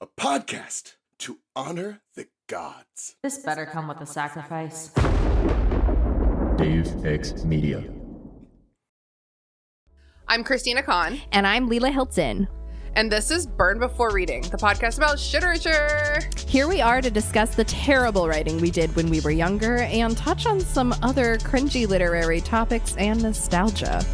a podcast to honor the gods. This better come with a sacrifice. Dave X Media. I'm Christina Kahn. And I'm Leela Hilton. And this is Burn Before Reading, the podcast about literature. Here we are to discuss the terrible writing we did when we were younger and touch on some other cringy literary topics and nostalgia.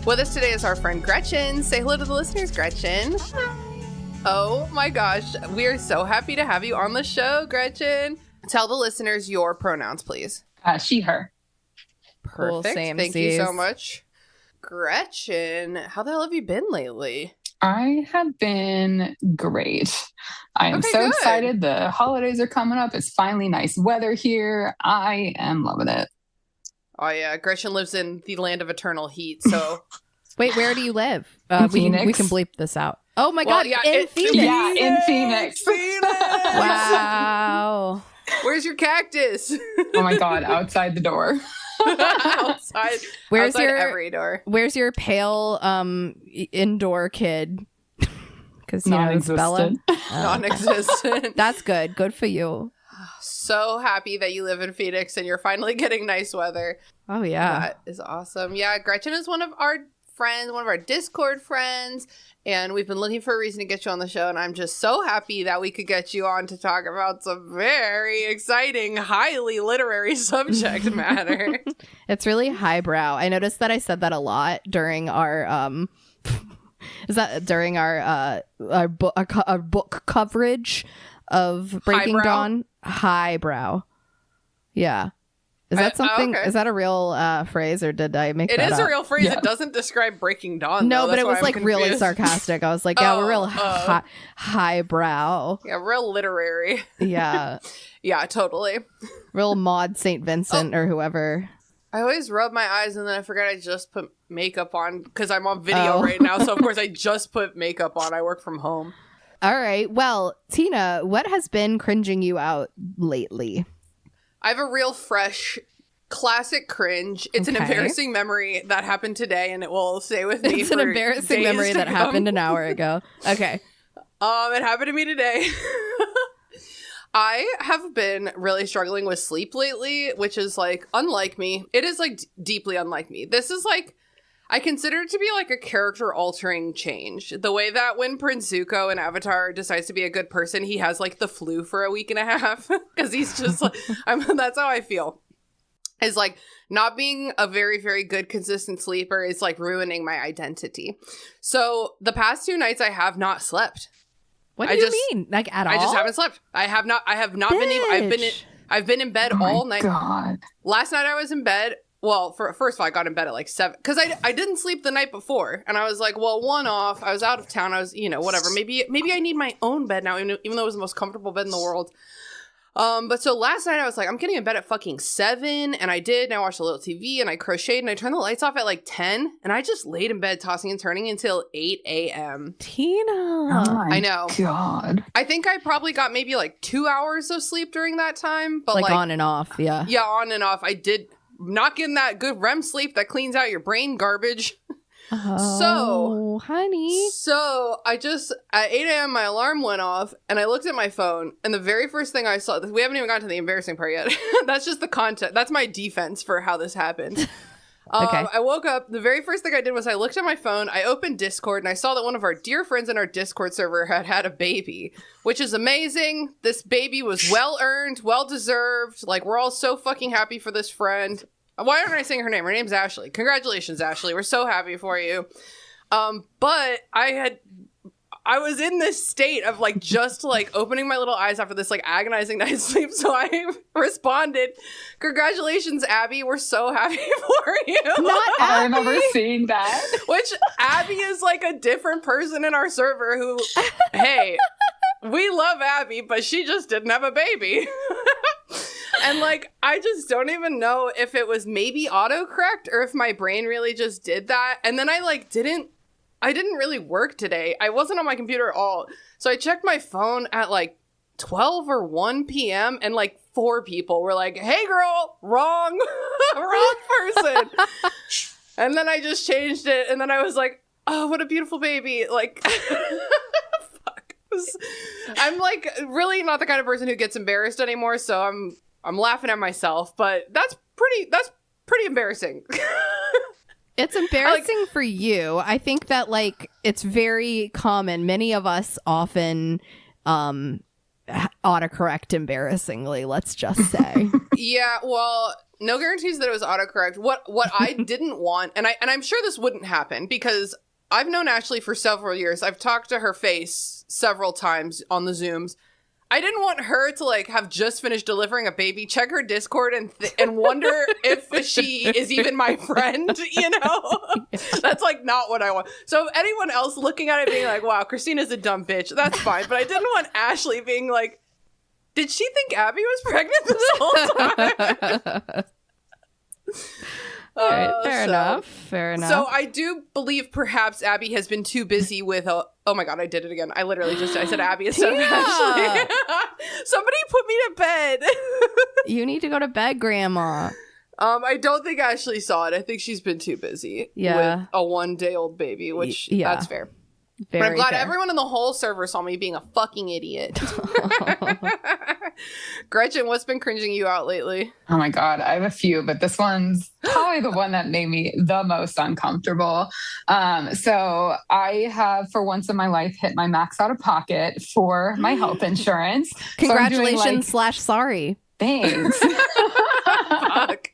With us today is our friend Gretchen. Say hello to the listeners, Gretchen. Hi. Oh my gosh, we are so happy to have you on the show, Gretchen. Tell the listeners your pronouns, please. She, her. Perfect. Cool, Thank you so much. Gretchen, how the hell have you been lately? I have been great. I am so excited. The holidays are coming up. It's finally nice weather here. I am loving it. Oh yeah, Gretchen lives in the land of eternal heat, so... Wait, where do you live? Phoenix. We can bleep this out. Oh my god, yeah, in Phoenix! Yeah, in Phoenix. Wow. Where's your cactus? Oh my god, outside the door. outside every door. Where's your pale indoor kid? Because you know it's Bella. Non-existent. That's good. Good for you. So happy that you live in Phoenix and you're finally getting nice weather. Oh yeah, that is awesome. Yeah, Gretchen is one of our friends, one of our Discord friends, and we've been looking for a reason to get you on the show, and I'm just so happy that we could get you on to talk about some very exciting, highly literary subject matter. It's really highbrow. I noticed that I said that a lot during our book coverage of Breaking Highbrow? Dawn. Highbrow. Yeah. Is that something? Okay. Is that a real phrase, or did I make It that is up? a real phrase. Yeah. It doesn't describe Breaking Dawn. No, though. but That's it why was I'm like really confused. sarcastic. I was like, yeah, we're real highbrow. Yeah, real literary. Yeah. Yeah, totally. Real Maud St. Vincent or whoever. I always rub my eyes and then I forget I just put makeup on because I'm on video right now. So, of course, I just put makeup on. I work from home. All right. Well, Tina, what has been cringing you out lately? I have a real fresh, classic cringe. It's an Okay. embarrassing memory that happened today, and it will stay with me. It's an for embarrassing days memory to that come. happened an hour ago. Okay. It happened to me today. I have been really struggling with sleep lately, which is like unlike me. It is like deeply unlike me. This is like, I consider it to be like a character altering change. The way that when Prince Zuko in Avatar decides to be a good person, he has like the flu for a week and a half because he's just like, that's how I feel. Is like not being a very, very good consistent sleeper is like ruining my identity. So the past 2 nights I have not slept. What do you mean? Like at all? I just haven't slept. I have not been able. I've been in bed all night. God. Last night I was in bed. Well, first of all, I got in bed at like 7 because I didn't sleep the night before, and I was like, well, one off. I was out of town. I was, whatever. Maybe I need my own bed now, even though it was the most comfortable bed in the world. But so last night I was like, I'm getting in bed at fucking 7, and I did, and I watched a little TV, and I crocheted, and I turned the lights off at like 10, and I just laid in bed tossing and turning until 8 a.m. Tina. Oh my I know. God. I think I probably got maybe like 2 hours of sleep during that time, but Like on and off, yeah. Yeah, on and off. I did not getting that good REM sleep that cleans out your brain garbage. Oh, honey. So I just, at 8 a.m. my alarm went off and I looked at my phone and the very first thing I saw, we haven't even gotten to the embarrassing part yet. That's just the content. That's my defense for how this happened. Okay. I woke up, the very first thing I did was I looked at my phone, I opened Discord, and I saw that one of our dear friends in our Discord server had a baby, which is amazing. This baby was well-earned, well-deserved. Like, we're all so fucking happy for this friend. Why aren't I saying her name? Her name's Ashley. Congratulations, Ashley. We're so happy for you. But I was in this state of like just like opening my little eyes after this like agonizing night's sleep. So I responded, "Congratulations, Abby. We're so happy for you." Not I Abby. remember seeing that. Which Abby is like a different person in our server who, hey, we love Abby, but she just didn't have a baby. And like, I just don't even know if it was maybe autocorrect or if my brain really just did that. And then I didn't really work today. I wasn't on my computer at all. So I checked my phone at like 12 or 1 p.m. and like 4 people were like, hey girl, wrong, wrong person. And then I just changed it. And then I was like, oh, what a beautiful baby. Like, fuck. I'm like really not the kind of person who gets embarrassed anymore. So I'm laughing at myself, but that's pretty embarrassing. It's embarrassing for you. I think that like it's very common. Many of us often autocorrect embarrassingly, let's just say. Yeah, well, no guarantees that it was autocorrect. What I didn't want, and I'm sure this wouldn't happen because I've known Ashley for several years. I've talked to her face several times on the Zooms. I didn't want her to like have just finished delivering a baby, check her Discord and wonder if she is even my friend, you know? That's like not what I want. So if anyone else looking at it being like, wow, Christina's a dumb bitch, that's fine. But I didn't want Ashley being like, did she think Abby was pregnant this whole time? Fair enough. So I do believe perhaps Abby has been too busy with oh my god, I did it again. I literally I said Abby instead of Ashley. Somebody put me to bed. You need to go to bed, Grandma. I don't think Ashley saw it. I think she's been too busy with a 1-day-old baby, which that's fair. But I'm glad everyone in the whole server saw me being a fucking idiot. Gretchen, what's been cringing you out lately? Oh my God, I have a few, but this one's probably the one that made me the most uncomfortable. So I have, for once in my life, hit my max out of pocket for my health insurance. Congratulations / sorry. Thanks. Fuck.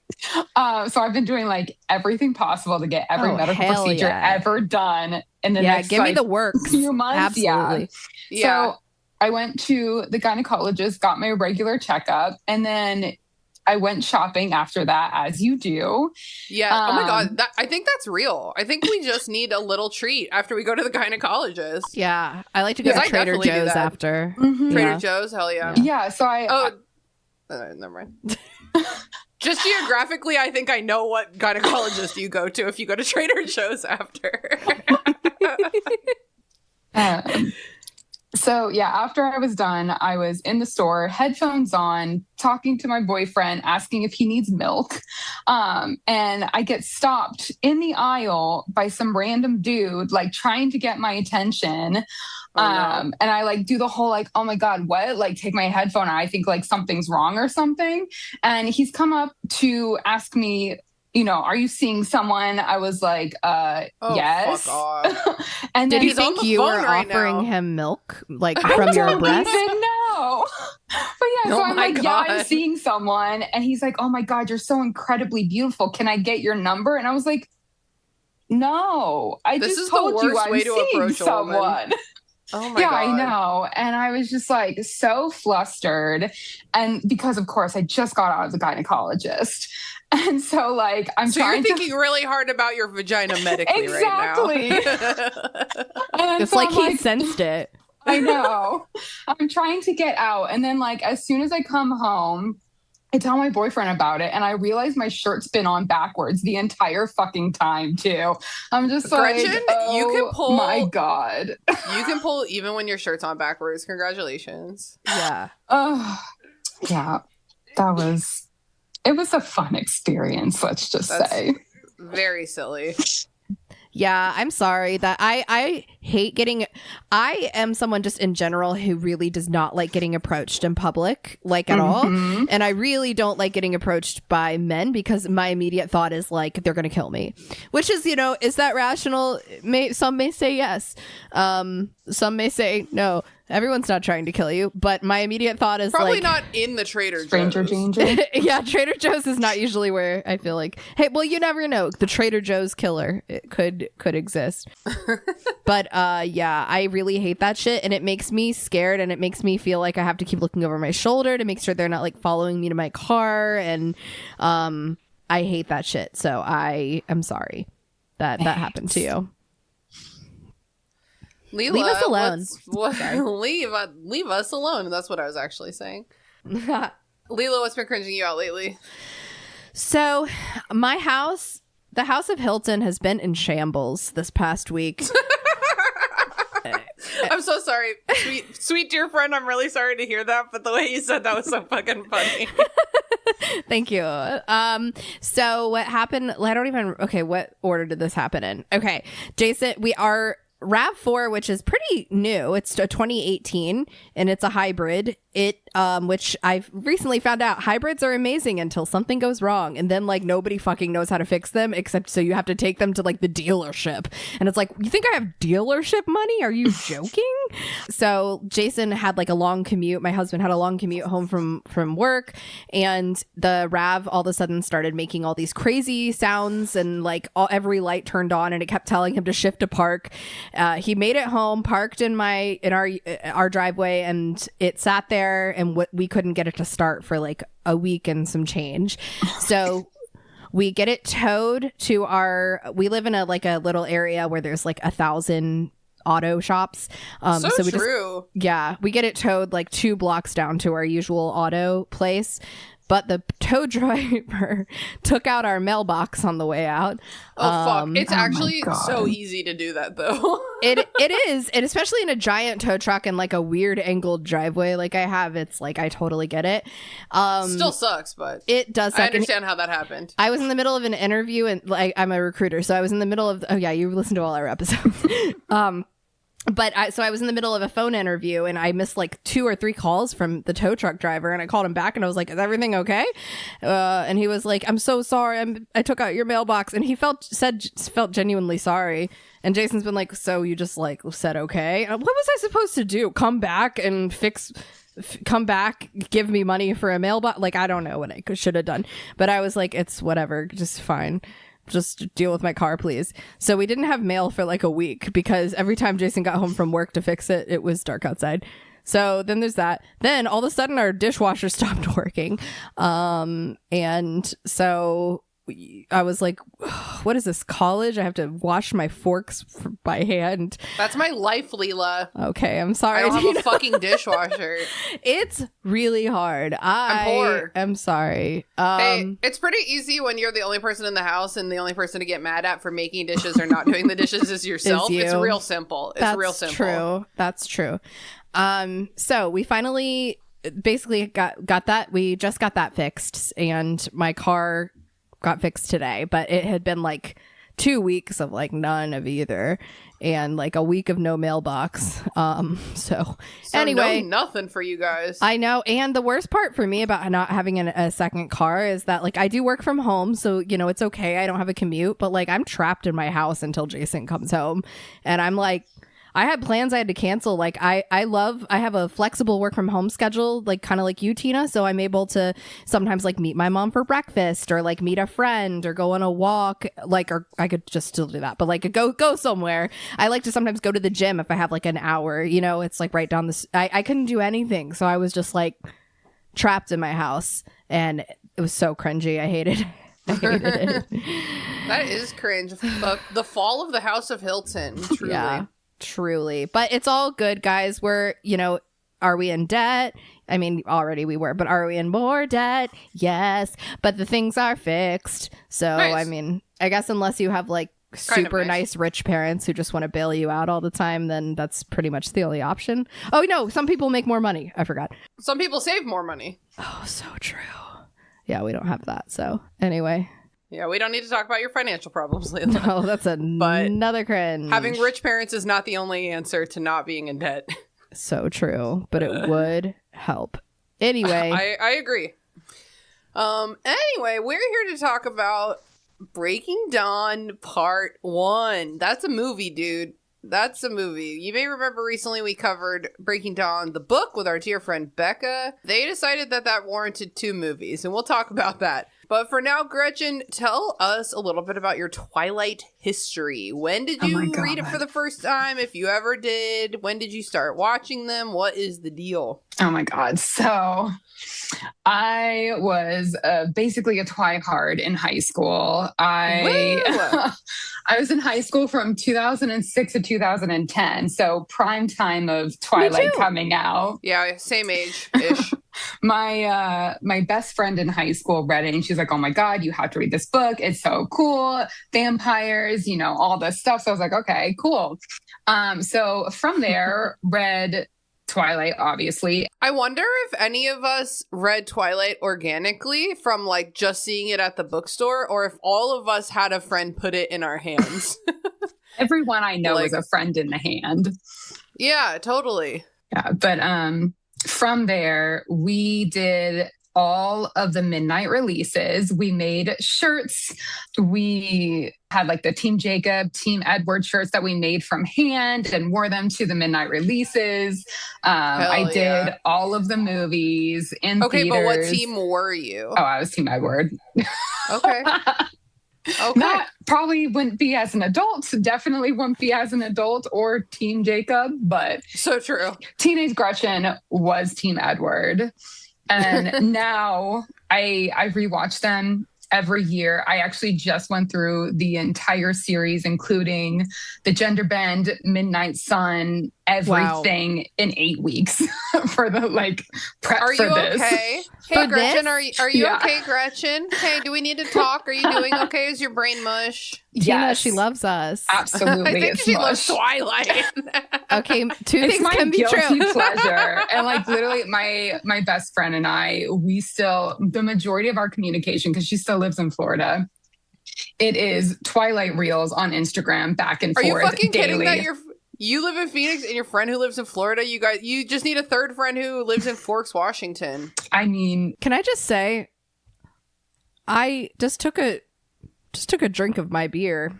So I've been doing like everything possible to get every medical procedure ever done in the next give me the works. Few months. Absolutely. Yeah. So I went to the gynecologist, got my regular checkup, and then I went shopping after that, as you do. Yeah. Oh my God. I think that's real. I think we just need a little treat after we go to the gynecologist. Yeah. I like to go to Trader Joe's after. Mm-hmm. Trader Joe's? Hell yeah. Yeah. So never mind. Just geographically, I think I know what gynecologist you go to if you go to Trader Joe's after. So yeah, after I was done, I was in the store, headphones on, talking to my boyfriend, asking if he needs milk. And I get stopped in the aisle by some random dude, like trying to get my attention. Oh, no. And I like do the whole like, oh my God, what? Like take my headphone. I think like something's wrong or something. And he's come up to ask me, you know, are you seeing someone? I was like, yes. Fuck off. And did then he think you were offering him milk, like from your breast? I don't even know. But yeah, so I'm like, yeah, I'm seeing someone. And he's like, oh my God, you're so incredibly beautiful. Can I get your number? And I was like, no, This just is told the you worst I'm way to seeing approach someone. Oh my God. God. I know. And I was just like so flustered. And because of course I just got out of the gynecologist. And so like you're thinking really hard about your vagina medically exactly. right now. It's like he sensed it. I know. I'm trying to get out. And then like as soon as I come home, I tell my boyfriend about it, and I realize my shirt's been on backwards the entire fucking time too. I'm just Gretchen, like, oh you can pull, my God. You can pull even when your shirt's on backwards. Congratulations. Yeah. Oh, yeah. It was a fun experience, let's just say. Very silly. Yeah, I'm sorry that I hate getting. I am someone just in general who really does not like getting approached in public, like at all. And I really don't like getting approached by men because my immediate thought is like, they're going to kill me, which is, you know, is that rational? Some may say yes. Some may say no. Everyone's not trying to kill you, but my immediate thought is probably like, not in the Trader Joe's. Stranger danger. Yeah, Trader Joe's is not usually where I feel like, hey, well, you never know. The Trader Joe's killer, it could exist. But yeah, I really hate that shit, and it makes me scared, and it makes me feel like I have to keep looking over my shoulder to make sure they're not like following me to my car, and I hate that shit. So I am sorry that happened to you. Leela, Leave us alone. Leave us alone. That's what I was actually saying. Leela, what's been cringing you out lately? So, my house, the House of Hilton, has been in shambles this past week. I'm so sorry. Sweet dear friend, I'm really sorry to hear that, but the way you said that was so fucking funny. Thank you. So what happened? Okay, what order did this happen in? Okay, Jason, we are RAV4, which is pretty new. It's a 2018 and it's a hybrid. Which I've recently found out hybrids are amazing until something goes wrong. And then like nobody fucking knows how to fix them except so you have to take them to like the dealership. And it's like, you think I have dealership money? Are you joking? So Jason had like a long commute. My husband had a long commute home from work. And the RAV all of a sudden started making all these crazy sounds and like every light turned on and it kept telling him to shift to park. He made it home, parked in our driveway, and it sat there. And we couldn't get it to start for like a week and some change. So we get it towed to we live in a little area where there's like 1,000 auto shops. So we true. We get it towed like 2 blocks down to our usual auto place. But the tow driver took out our mailbox on the way out. Oh, fuck. It's actually so easy to do that, though. It is. And especially in a giant tow truck and like a weird angled driveway like I have, it's like I totally get it. Still sucks, but it does suck. I understand how that happened. I was in the middle of an interview and like I'm a recruiter. So I was in the middle of... Oh, yeah, you listened to all our episodes. But I was in the middle of a phone interview and I missed like 2 or 3 calls from the tow truck driver and I called him back and I was like, is everything okay? And he was like, I'm so sorry. I took out your mailbox, and he felt genuinely sorry. And Jason's been like, so you just like said, okay. And what was I supposed to do? Come back and give me money for a mailbox? Like, I don't know what I should have done, but I was like, it's whatever, just fine. Just deal with my car, please. So we didn't have mail for like a week because every time Jason got home from work to fix it, it was dark outside. So then there's that. Then all of a sudden our dishwasher stopped working. And so I was like, what is this, college? I have to wash my forks by hand. That's my life, Leela. Okay, I'm sorry. I don't have a fucking dishwasher. It's really hard. I'm poor. I'm sorry. Hey, it's pretty easy when you're the only person in the house and the only person to get mad at for making dishes or not doing the dishes is yourself. It's real simple. That's true. So we finally basically got that. We just got that fixed, and my car got fixed today, but it had been like 2 weeks of like none of either and like a week of no mailbox. So anyway, no, nothing for you guys. I know. And the worst part for me about not having a second car is that like I do work from home, so you know it's okay, I don't have a commute, but like I'm trapped in my house until Jason comes home, and I'm like, I had plans I had to cancel. Like I have a flexible work from home schedule, like kind of like you, Tina. So I'm able to sometimes like meet my mom for breakfast or like meet a friend or go on a walk. Like, or I could just still do that, but like go somewhere. I like to sometimes go to the gym if I have like an hour, you know, it's like right down I couldn't do anything. So I was just like trapped in my house and it was so cringy. I hated it. That is cringe. The fall of the House of Hilton. Truly. Yeah. Truly. But it's all good, guys. We're, you know, are we in debt? I mean, already we were, but are we in more debt? Yes. But the things are fixed. So, nice. I mean, I guess unless you have like super nice rich parents who just want to bail you out all the time, then that's pretty much the only option. Oh, no. Some people make more money. I forgot. Some people save more money. Oh, so true. Yeah, we don't have that. So anyway. Yeah, we don't need to talk about your financial problems, Leila. No, that's another cringe. Having rich parents is not the only answer to not being in debt. So true, but it would help. Anyway. I agree. Anyway, we're here to talk about Breaking Dawn Part 1. That's a movie, dude. That's a movie. You may remember recently we covered Breaking Dawn, the book, with our dear friend Becca. They decided that warranted 2 movies, and we'll talk about that. But for now, Gretchen, tell us a little bit about your Twilight history. When did you read it for the first time? If you ever did, when did you start watching them? What is the deal? Oh my God. So I was basically a twihard in high school. I was in high school from 2006 to 2010, so prime time of Twilight coming out. Yeah, same age-ish. My best friend in high school read it, and she's like, "Oh my God, you have to read this book. It's so cool. Vampires, all this stuff." So I was like, "Okay, cool." So from there, read Twilight, obviously. I wonder if any of us read Twilight organically from like just seeing it at the bookstore, or if all of us had a friend put it in our hands. Everyone I know is a friend in the hand. Yeah, totally. Yeah, but from there, we did all of the midnight releases. We made shirts. We had like the Team Jacob, Team Edward shirts that we made from hand and wore them to the midnight releases. I did all of the movies in theaters. But what team were you? Oh, I was Team Edward. Okay. Probably wouldn't be as an adult. Definitely wouldn't be as an adult or Team Jacob, but so true. Teenage Gretchen was Team Edward. And now I rewatch them every year. I actually just went through the entire series, including the Gender Bend, Midnight Sun, everything in 8 weeks for the prep for this. Are you okay? Hey, Gretchen, are you okay, Gretchen? Hey, do we need to talk? Are you doing okay? Is your brain mush? Tina, she loves us. Absolutely. I think she loves Twilight. Okay, two things can be true. It's my guilty pleasure. And literally my best friend and I, we still, the majority of our communication, because she still lives in Florida, it is Twilight Reels on Instagram back and forth. Are you fucking daily. kidding that you live in Phoenix and your friend who lives in Florida, you just need a third friend who lives in Forks, Washington. I mean, can I just say, I just took a drink of my beer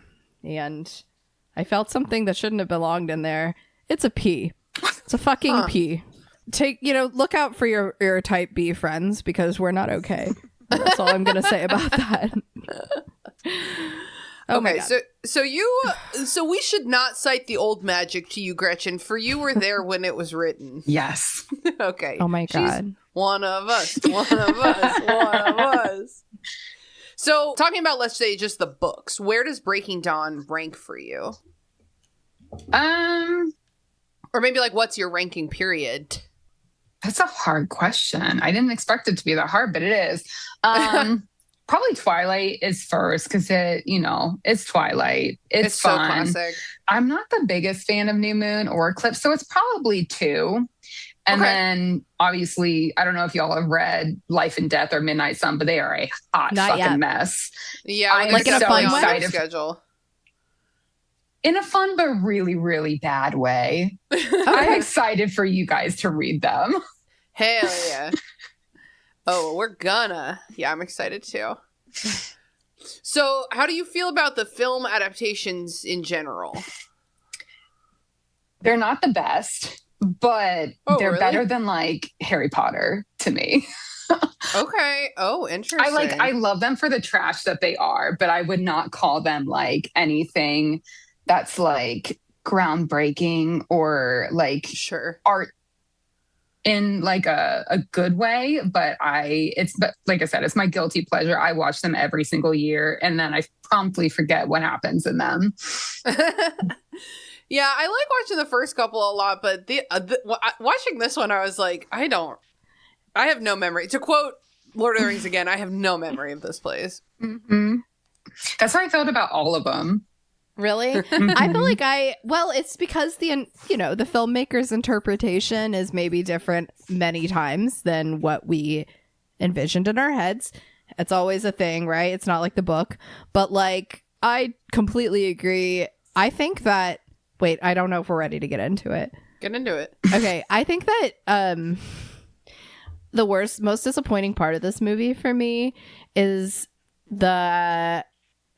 and I felt something that shouldn't have belonged in there. It's a pee. It's a fucking pee. Look out for your type B friends, because we're not okay. That's all I'm going to say about that. Okay, so we should not cite the old magic to you, Gretchen, for you were there when it was written. Yes. Okay. Oh my God. She's one of us. One of us. So, talking about, let's say, just the books, where does Breaking Dawn rank for you? Or maybe what's your ranking period? That's a hard question. I didn't expect it to be that hard, but it is. Probably Twilight is first, because it's Twilight. It's fun. So classic. I'm not the biggest fan of New Moon or Eclipse, so it's probably 2. And then, obviously, I don't know if y'all have read Life and Death or Midnight Sun, but they are a hot fucking mess. Yeah, I'm in a fun excited. Schedule. In a fun but really, really bad way. I'm excited for you guys to read them. Hell yeah. Oh, we're gonna. Yeah, I'm excited too. So, how do you feel about the film adaptations in general? They're not the best, but they're better than Harry Potter to me. Okay. Oh, interesting. I love them for the trash that they are, but I would not call them anything that's groundbreaking or art in a good way. But like I said, it's my guilty pleasure. I watch them every single year, and then I promptly forget what happens in them. Yeah, I like watching the first couple a lot, but watching this one, I was like, I have no memory. To quote Lord of the Rings again, I have no memory of this place. Mm-hmm. That's how I felt about all of them. Really? I feel like it's because the filmmaker's interpretation is maybe different many times than what we envisioned in our heads. It's always a thing, right? It's not like the book. But I completely agree. I think that, wait, I don't know if we're ready to get into it. Get into it. Okay. I think that the most disappointing part of this movie for me is the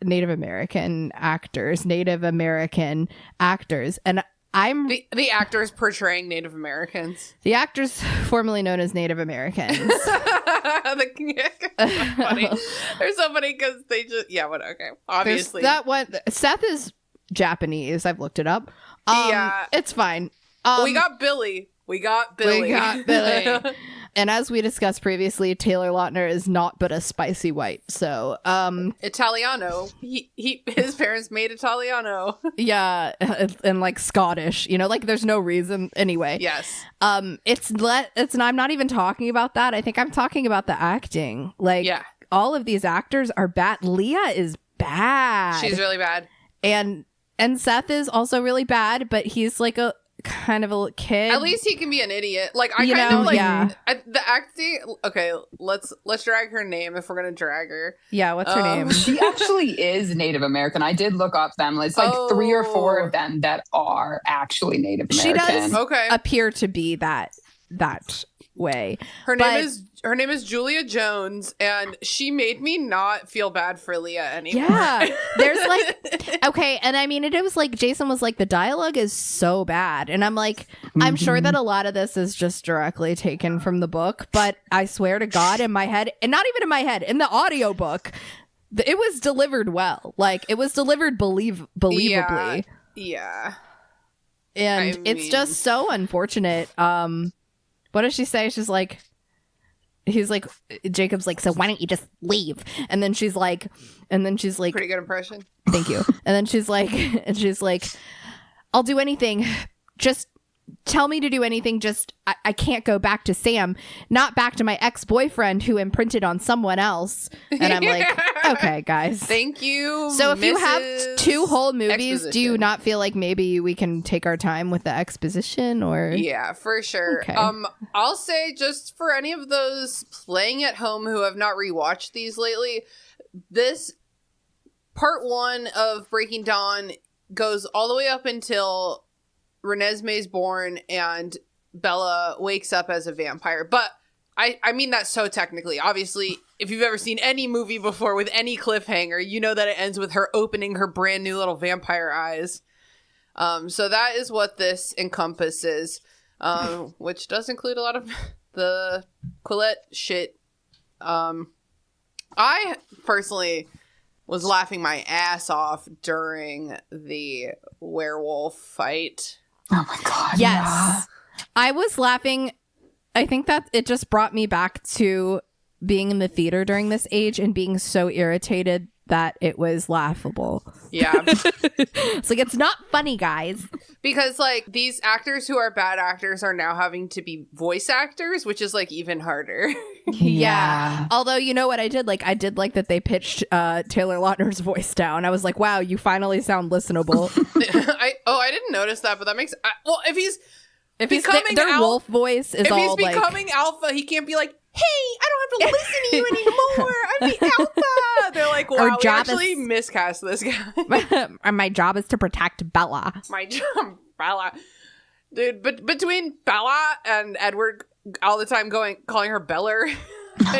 Native American actors, and I'm the actors portraying Native Americans. The actors formerly known as Native Americans. Funny. They're so funny because they just okay. Obviously, that one. Seth is Japanese. I've looked it up. Yeah, it's fine. We got Billy. And as we discussed previously, Taylor Lautner is not but a spicy white. So, Italiano. His parents made Italiano. yeah, and like Scottish, you know, like there's no reason anyway. Yes. I'm not even talking about that. I think I'm talking about the acting. Like, all of these actors are bad. Leah is bad. She's really bad. And Seth is also really bad, but he's like a kind of a kid. At least he can be an idiot. Like I the acting. Okay, let's drag her name if we're gonna drag her. Yeah, what's her name? She actually is Native American. I did look up them. It's like 3 or 4 of them that are actually Native American. She does appear to be that way. Her name is Julia Jones, and she made me not feel bad for Leah anymore. Yeah, there's like, okay, and I mean, it was like Jason was like, the dialogue is so bad, and I'm like, I'm sure that a lot of this is just directly taken from the book, but I swear to God, in my head, and not even in my head, in the audiobook, it was delivered well. Like, it was delivered believably. Yeah. And it's just so unfortunate. What does she say? She's like, Jacob's like, so why don't you just leave? And then she's like, pretty good impression. Thank you. And then she's like, I'll do anything. Just tell me to do anything. Just, I can't go back to Sam, not back to my ex-boyfriend who imprinted on someone else. And I'm like, okay, guys. Thank you. So if you have 2 whole movies, do you not feel like maybe we can take our time with the exposition or? Yeah, for sure. Okay. I'll say just for any of those playing at home who have not rewatched these lately, this part 1 of Breaking Dawn goes all the way up until Renesmee's born and Bella wakes up as a vampire. But I mean that so technically. Obviously, if you've ever seen any movie before with any cliffhanger, you know that it ends with her opening her brand new little vampire eyes. So that is what this encompasses, which does include a lot of the Quillette shit. I personally was laughing my ass off during the werewolf fight. Oh my God. Yes. Yeah. I was laughing. I think that it just brought me back to being in the theater during this age and being so irritated that it was laughable. Yeah. It's like, it's not funny, guys. Because, like, these actors who are bad actors are now having to be voice actors, which is, like, even harder. Yeah. Although, you know what I did? Like, I did like that they pitched Taylor Lautner's voice down. I was like, wow, you finally sound listenable. I didn't notice that, but that makes... if he's becoming their wolf voice is all like... If he's becoming alpha, he can't be like, hey, I don't have to listen to you anymore. I'm the alpha. They're like, wow, we actually miscast this guy. My job is to protect Bella. My job, Bella. Dude, but between Bella and Edward all the time calling her Beller.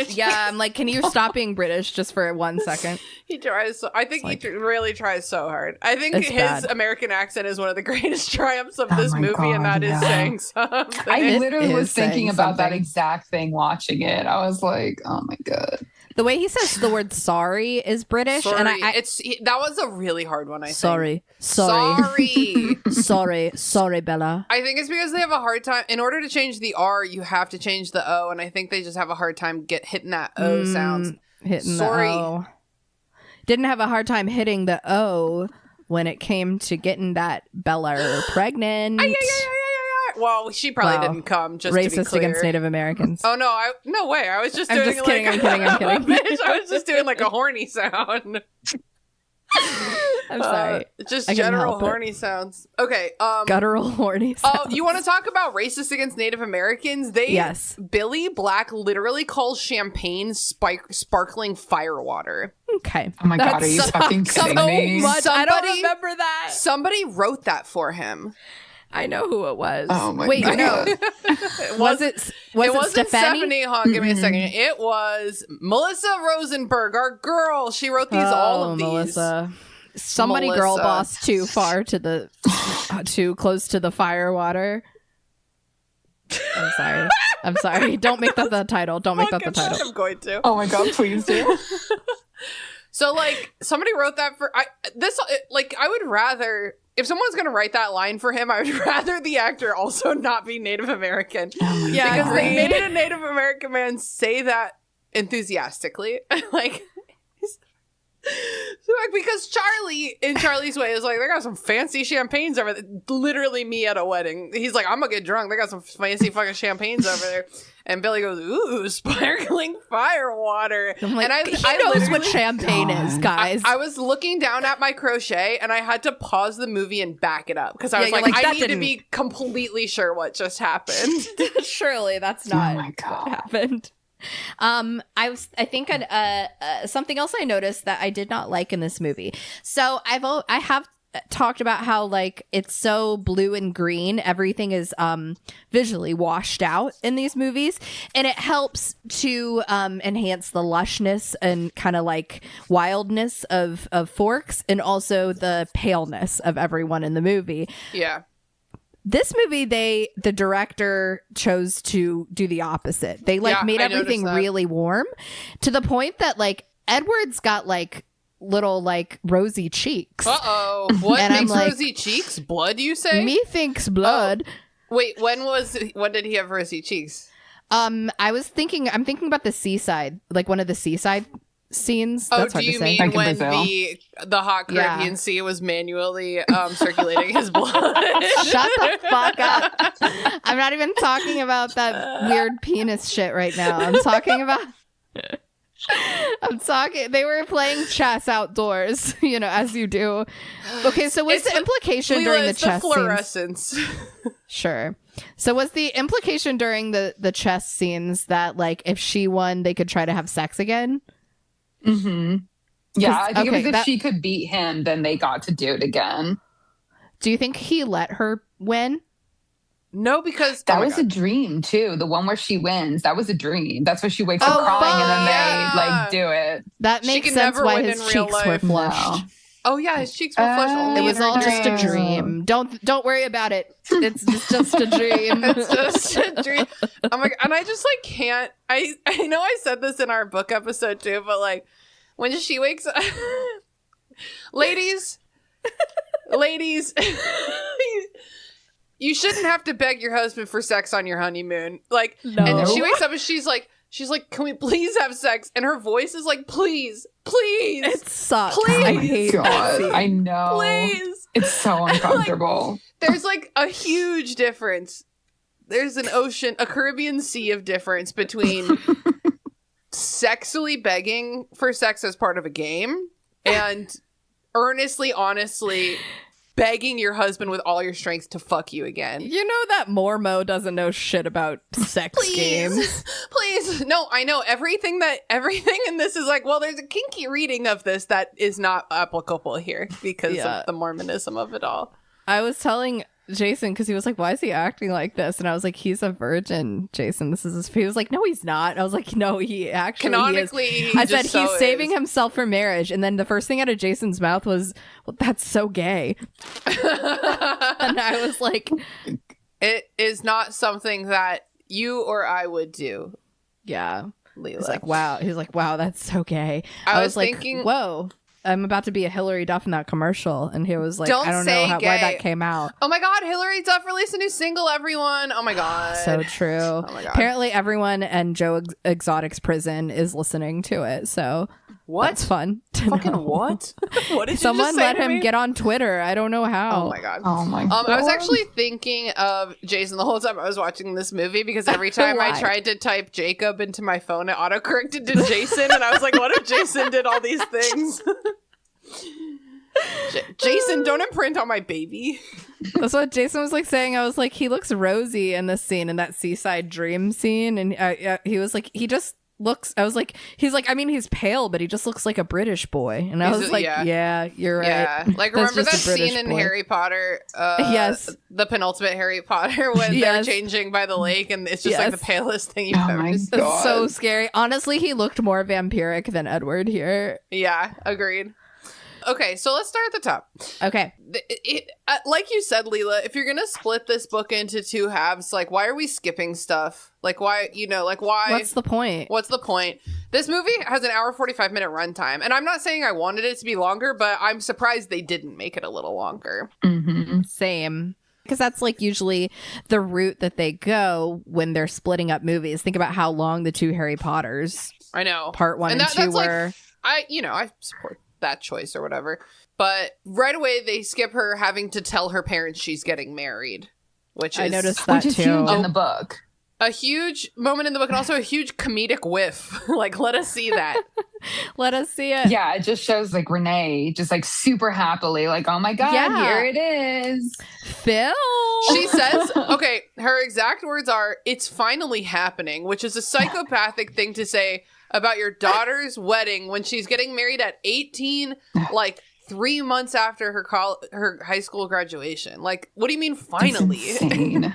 Yeah, I'm like, can you stop being British just for 1 second? He tries. I think he really tries so hard. I think his bad. American accent is one of the greatest triumphs of this movie, God, and that is saying something. I literally was thinking about that exact thing watching it. I was like, oh my God. The way he says the word sorry is British. Sorry. And that was a really hard one, I think. Sorry, Bella. I think it's because they have a hard time. In order to change the R, you have to change the O, and I think they just have a hard time hitting that O sounds. Hitting Sorry. the O. Didn't have a hard time hitting the O when it came to getting that Bella pregnant. Well, she probably didn't come, just racist to be clear. Against Native Americans. Oh, no way. I was just doing I'm kidding. Bitch, I was just doing like a horny sound. I'm sorry. Just general horny sounds. Okay. Guttural horny sounds. Oh, you want to talk about racist against Native Americans? Yes. Billy Black literally calls champagne sparkling firewater. Okay. Oh my God, are you fucking kidding me? I don't remember that. Somebody wrote that for him. I know who it was. Oh my Wait, God. no. Was it wasn't Stephanie? Give me a second. It was Melissa Rosenberg, our girl. She wrote all of these. Melissa. Somebody girl boss too far to the too close to the fire water. I'm sorry. Don't make that the title. Don't make that the title. I'm going to. Oh my God, please do. So, like, somebody wrote that for I would rather if someone's going to write that line for him, I would rather the actor also not be Native American. Yeah, because they agreed. made a Native American man say that enthusiastically. Like, because Charlie, in Charlie's way, is like, they got some fancy champagnes over there. Literally me at a wedding. He's like, I'm gonna get drunk. They got some fancy fucking champagnes over there. And Billy goes, ooh, sparkling fire water. I'm like, and he knows what champagne is, guys. I was looking down at my crochet and I had to pause the movie and back it up because I was you're like, I that need to be completely sure what just happened. Surely that's not my God. what happened. I think something else I noticed that I did not like in this movie. So I have talked about how like it's so blue and green, everything is visually washed out in these movies, and it helps to enhance the lushness and kind of like wildness of Forks, and also the paleness of everyone in the movie. Yeah. This movie, the director chose to do the opposite. They like made everything really warm to the point that like Edward's got like little like rosy cheeks. What and makes I'm like, rosy cheeks? Blood, you say? Me thinks blood. Wait, when did he have rosy cheeks? I'm thinking about the seaside, like one of the seaside scenes. That's hard do to you say. mean Like in when Brazil? the hot Caribbean Sea was manually circulating his blood? Shut the fuck up. I'm not even talking about that weird penis shit right now. I'm talking they were playing chess outdoors, you know, as you do. Okay, so what's the implication during the chess scenes? fluorescence. Sure. So was the implication during the chess scenes that like if she won they could try to have sex again? Mm-hmm. Yeah, I think it was if that- she could beat him, then they got to do it again. Do you think he let her win? No, because That was a dream too. The one where she wins, that was a dream. That's where she wakes up Oh, crying, and then yeah. they like do it. That She makes can sense never why win his in real cheeks were life. flushed. Oh yeah, his cheeks were flushed. Only It was in her all just a dream. dream. Don't worry about it. It's just a dream. It's just a dream. Oh my God. And I just like can't. I know I said this in our book episode too, but like when she wakes up, ladies, you shouldn't have to beg your husband for sex on your honeymoon. Like, No. and she wakes up and she's like, can we please have sex? And her voice is like, please, It sucks. Please. I hate that God, scene. I know. please. It's so uncomfortable. There's like a huge difference. There's an ocean, a Caribbean sea of difference between sexually begging for sex as part of a game and earnestly, honestly begging your husband with all your strength to fuck you again. You know that Mormo doesn't know shit about sex games. Please. No, I know everything in this is like, well, there's a kinky reading of this that is not applicable here because of the Mormonism of it all. I was telling Jason because he was like, why is he acting like this? And I was like, he's a virgin, Jason. This is his. He was like, no, he's not. I was like, no, he actually Canonically, is. he I said just so he's saving is. himself for marriage. And then the first thing out of Jason's mouth was, well, that's so gay. And I was like, It is not something that you or I would do, yeah. Leela. He's like, wow. He's like, wow, that's so gay. I I was was like, thinking- whoa. I'm about to be a Hillary Duff in that commercial. And he was like, Don't I don't say know why gay. that came out. Oh my God, Hillary Duff released a new single, everyone. Oh my God. So true. Oh my God. Apparently everyone in Joe Exotic's prison is listening to it. So What? that's fun to Fucking know. what? What did you Someone just say let to him me? get on Twitter. I don't know how. Oh my God. Oh my God. I was actually thinking of Jason the whole time I was watching this movie because every time I Why? tried to type Jacob into my phone, it autocorrected to Jason, and I was like, what if Jason did all these things? Jason, don't imprint on my baby. That's what Jason was like saying. I was like, he looks rosy in this scene, in that seaside dream scene. And he was like, he just looks, I was like, he's like, I mean, he's pale, but he just looks like a British boy. And I He's was a- like, yeah. yeah, you're right. Yeah, like That's remember that just a British scene in boy. Harry Potter? Yes. the penultimate Harry Potter when Yes. they're changing by the lake, and it's just like the Yes. palest thing you've Oh ever my seen. God. So scary. Honestly, he looked more vampiric than Edward here. Yeah, agreed. Okay, so let's start at the top. Okay. Like you said, Leela, if you're gonna split this book into two halves, like why are we skipping stuff? Like why, why? What's the point? What's the point? This movie has an hour 45-minute runtime, and I'm not saying I wanted it to be longer, but I'm surprised they didn't make it a little longer. Mm-hmm. Same. Because that's like usually the route that they go when they're splitting up movies. Think about how long the two Harry Potters, I know, part 1 and 2 that's were. Like, I support that choice or whatever. But right away, they skip her having to tell her parents she's getting married, which I is noticed that Which is too. huge in the book. a huge moment in the book and also a huge comedic whiff. Like, let us see that. Let us see it. Yeah, it just shows like Renee just like super happily, like, oh my God, Yeah. here it is. Phil. She says, okay, her exact words are, "It's finally happening," which is a psychopathic thing to say about your daughter's wedding when she's getting married at 18, like 3 months after her high school graduation. Like, what do you mean finally? It's insane.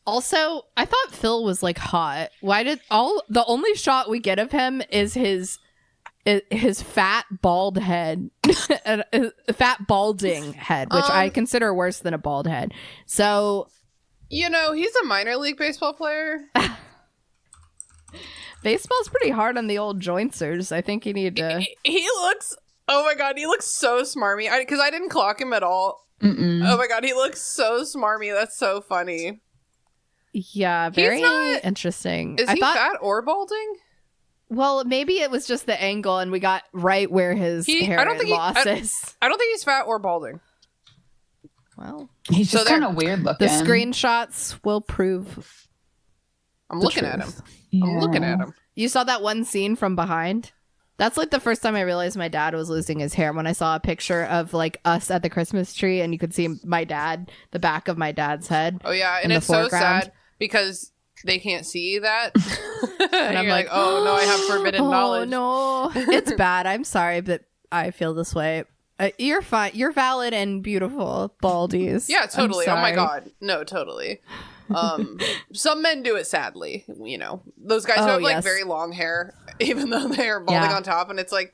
Also, I thought Phil was like hot. Why did the only shot we get of him is his fat bald head, a fat balding head, which I consider worse than a bald head. So, You know, he's a minor league baseball player. baseball's pretty hard on the old jointsers. I think you need to. He looks, oh my God, he looks so smarmy. Because I didn't clock him at all. Mm-mm. Oh my God, he looks so smarmy. That's so funny. Yeah, very not- interesting. Is I he thought, fat or balding? well, maybe it was just the angle, and we got right where his hair I don't think loss is. I don't think he's fat or balding. Well, He's So just they're- kind of weird the looking. screenshots will prove. I'm the looking at him. truth. I'm looking at him. You saw that one scene from behind? That's like the first time I realized my dad was losing his hair, when I saw a picture of like us at the Christmas tree and you could see my dad, the back of my dad's head. Oh yeah, in and the it's so foreground. sad because they can't see that. and I'm you're like, like, oh no, I have forbidden knowledge. Oh no, it's bad. I'm sorry, but I feel this way. You're fine. You're valid and beautiful, baldies. Yeah, I'm totally. Oh my sorry. God. No, totally. Some men do it sadly. You know, those guys who Oh, have like yes. very long hair, even though they are balding Yeah. on top, and it's like,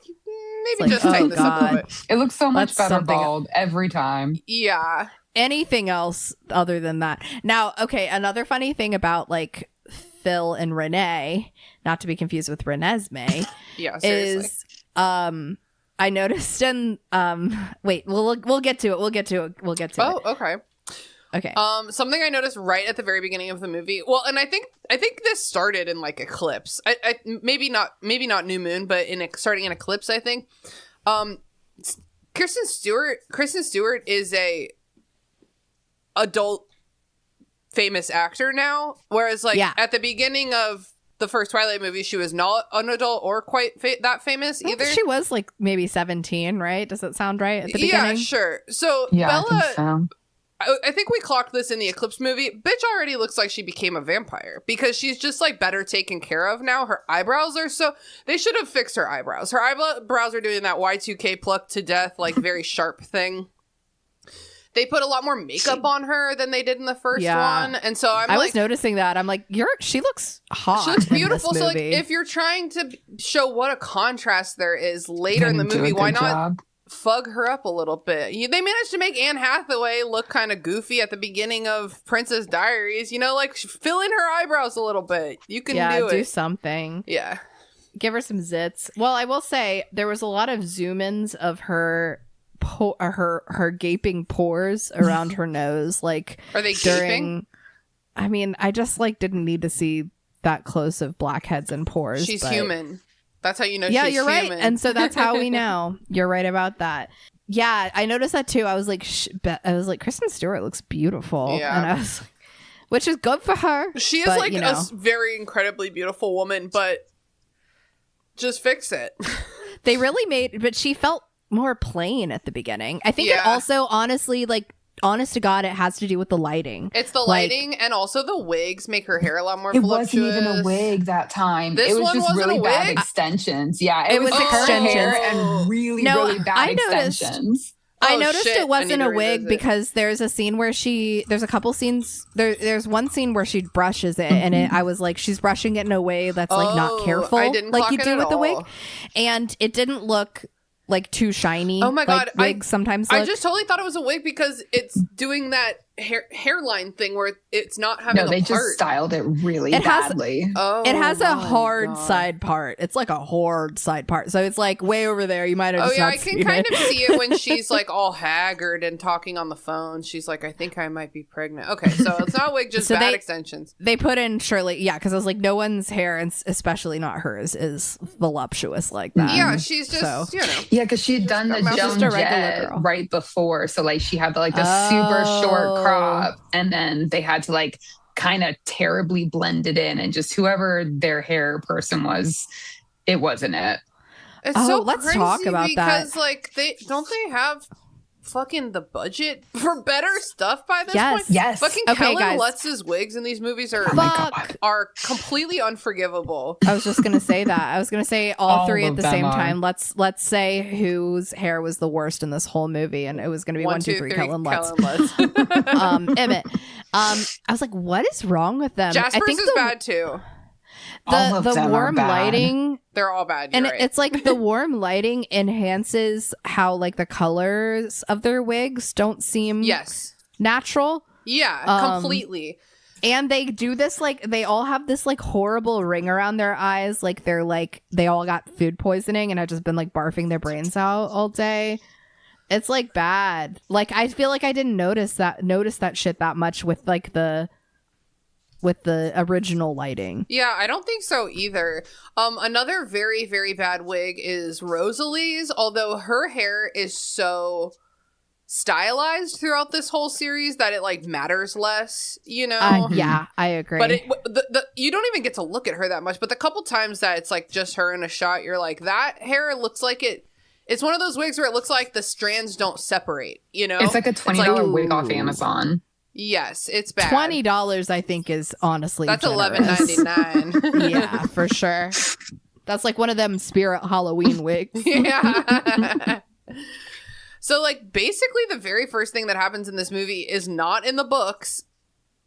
maybe like, just oh, tighten this up a God. little bit. It looks so much That's better something- bald every time. Yeah. Anything else other than that? Now, okay, another funny thing about like Phil and Renee, not to be confused with Renesmee, Yeah, seriously. is I noticed in wait, we'll get to it. We'll get to it. Oh, okay. Okay. Something I noticed right at the very beginning of the movie. Well, and I think this started in like Eclipse. I maybe not New Moon, but starting in Eclipse, I think. Kristen Stewart is a adult famous actor now, whereas like Yeah. at the beginning of the first Twilight movie, she was not an adult or quite that famous I either. think she was like maybe 17, right? Does that sound right at the Yeah, beginning? sure. So Yeah, Bella, I think so. I think we clocked this in the Eclipse movie. Bitch already looks like she became a vampire because she's just like better taken care of now. Her eyebrows are they should have fixed her eyebrows. Her eyebrows are doing that Y2K pluck to death, like very sharp thing. They put a lot more makeup on her than they did in the first Yeah. one. And so I was noticing that. I'm like, she looks hot. she looks in this beautiful. So like movie. if you're trying to show what a contrast there is later in the Didn't do a movie, why good not job. fug her up a little bit? They managed to make Anne Hathaway look kind of goofy at the beginning of Princess Diaries. You know, like fill in her eyebrows a little bit. You can do it. something. Yeah. Give her some zits. Well, I will say there was a lot of zoom-ins of her her gaping pores around her nose, like Are they during. gaping? I mean, I just like didn't need to see that close of blackheads and pores. She's but- human. That's how you know Yeah, she's you're right, human. and so that's how we know. You're right about that. Yeah, I noticed that too. I was like, Kristen Stewart looks beautiful, Yeah. and I was, which is good for her. she is but, like you a know. very incredibly beautiful woman, but just fix it. They really made, but she felt more plain at the beginning. I think it Yeah. also, honestly, like, honest to God, it has to do with the lighting. It's the Like- lighting and also the wigs make her hair a lot more It voluptuous. wasn't even a wig that time. This it was one just wasn't really a bad wig? extensions. Yeah, It was curly extensions. hair and really, No, really bad I noticed- extensions. I Oh, noticed shit. it I wasn't need a to wig revisit. because there's a scene where there's a couple scenes, there's one scene where she brushes it, and I was like, she's brushing it in a way that's like Oh, not careful, I didn't like clock you it do at with the wig, all. and it didn't look like too shiny. Oh my like God, wigs sometimes I look. just totally thought it was a wig because it's doing that hairline thing where it's not having No, they a just part. styled it really It has- badly. It has a my hard God. side part. It's like a hard side part. So it's like way over there. You might have Oh just yeah, not I can seen kind it. of see it when she's like all haggard and talking on the phone. She's like, I think I might be pregnant. Okay, so it's not a wig, just So bad they- extensions. They put in Shirley, yeah, because I was like, no one's hair, and especially not hers, is voluptuous like that. Yeah, she's just, So- you know. Yeah, because she had done the got just Joan a regular Jett girl. right before. So like she had like the super short Oh. crop, and then they had to like kind of terribly blend it in, and just whoever their hair person was, it wasn't it. It's Oh, so let's crazy talk about that. because like they have fucking the budget for better stuff by this Yes. point. Yes. Fucking Okay, Kellan guys. Lutz's wigs in these movies are Fuck. are completely unforgivable. I was just gonna say that. I was gonna say all All three at of the them same are. time. Let's say whose hair was the worst in this whole movie, and it was gonna be 1, 2, 3, Kellan Lutz. Kellan Lutz. Emmett. I was like, what is wrong with them? I Jasper's think is bad too. All of the them are warm bad. lighting. They're all bad. And You're right. it's like the warm lighting enhances how like the colors of their wigs don't seem yes. natural. Yeah, completely. And they do this like they all have this like horrible ring around their eyes, like they're like they all got food poisoning and have just been like barfing their brains out all day. It's like bad. Like I feel like I didn't notice that shit that much with like the original lighting. Yeah, I don't think so either. Another very, very bad wig is Rosalie's, although her hair is so stylized throughout this whole series that it like matters less, you know? Yeah, I agree. But you don't even get to look at her that much. But the couple times that it's like just her in a shot, you're like, that hair looks like it's one of those wigs where it looks like the strands don't separate, you know? It's like a $20 wig off Ooh. Amazon. Yes, it's bad. $20 I think is honestly That's generous. $11.99. Yeah, for sure. That's like one of them Spirit Halloween wigs. Yeah. So, like, basically the very first thing that happens in this movie is not in the books.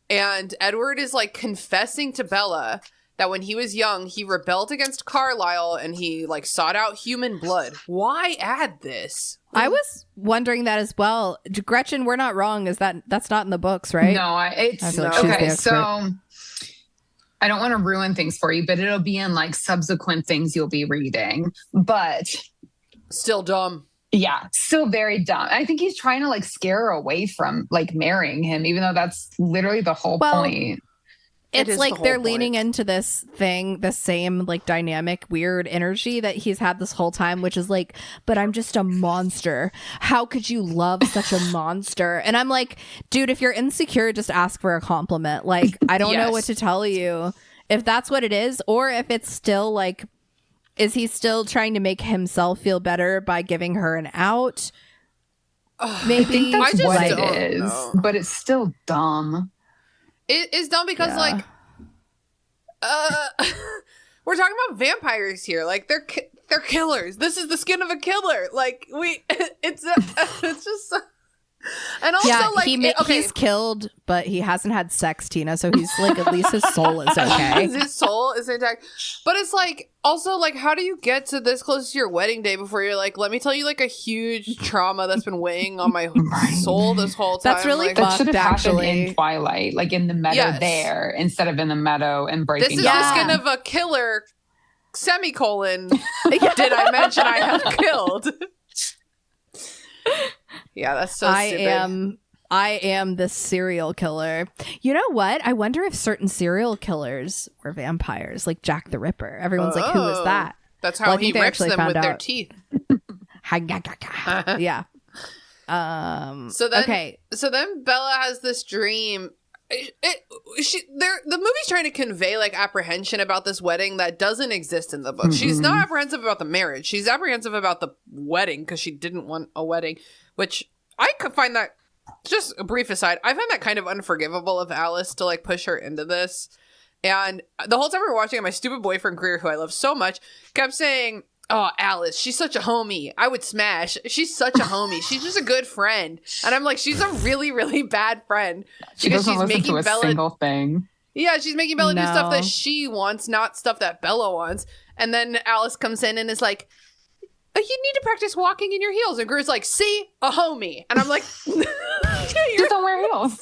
And Edward is, like, confessing to Bella that when he was young, he rebelled against Carlisle and he, like, sought out human blood. Why add this? I was wondering that as well. Gretchen, we're not wrong. That's not in the books, right? No, I feel like she's the okay. expert. So I don't want to ruin things for you, but it'll be in like subsequent things you'll be reading. But Still dumb. yeah, still very dumb. I think he's trying to like scare her away from like marrying him, even though that's literally the whole Well, point. It It's is like the they're whole leaning point. into this thing, the same like dynamic, weird energy that he's had this whole time, which is like, but I'm just a monster. How could you love such a monster? And I'm like, dude, if you're insecure, just ask for a compliment. Like, I don't know Yes. what to tell you. If that's what it is, or if it's still like, is he still trying to make himself feel better by giving her an out? Maybe I think that's I just what it don't is, know. but it's still dumb. It is dumb because, Yeah. like, we're talking about vampires here. Like, they're killers. This is the skin of a killer. Like, it's just, and also, yeah, like, he's killed, but he hasn't had sex, Tina. So he's like, at least his soul is okay. his soul is intact. But it's like, also, like, how do you get to this close to your wedding day before you're like, let me tell you, like, a huge trauma that's been weighing on my soul this whole time? That's really like, fun. That should have happened actually. in Twilight, like in the meadow Yes. there, instead of in the meadow and breaking. this is down. the skin of a killer, semicolon, did I mention I have killed? Yeah, that's so stupid. I am the serial killer. You know what? I wonder if certain serial killers were vampires, like Jack the Ripper. Everyone's like, who is Oh. that? That's Well, how I think he they rips actually them found with their out. teeth. Yeah. So then, okay. So then Bella has this dream. The movie's trying to convey like apprehension about this wedding that doesn't exist in the book. She's not apprehensive about the marriage. She's apprehensive about the wedding because she didn't want a wedding, which I could find that. Just a brief aside, I find that kind of unforgivable of Alice to like push her into this. And the whole time we were watching it, my stupid boyfriend Greer, who I love so much, kept saying, "Oh, Alice, she's such a homie. I would smash. She's such a homie. She's just a good friend." And I'm like, she's a really, really bad friend. She because doesn't listen to a single thing. Yeah, she's making Bella do stuff No. that she wants, not stuff that Bella wants. And then Alice comes in and is like, "Oh, you need to practice walking in your heels." And Greer's like, "See? A homie." And I'm like, Just don't wear heels.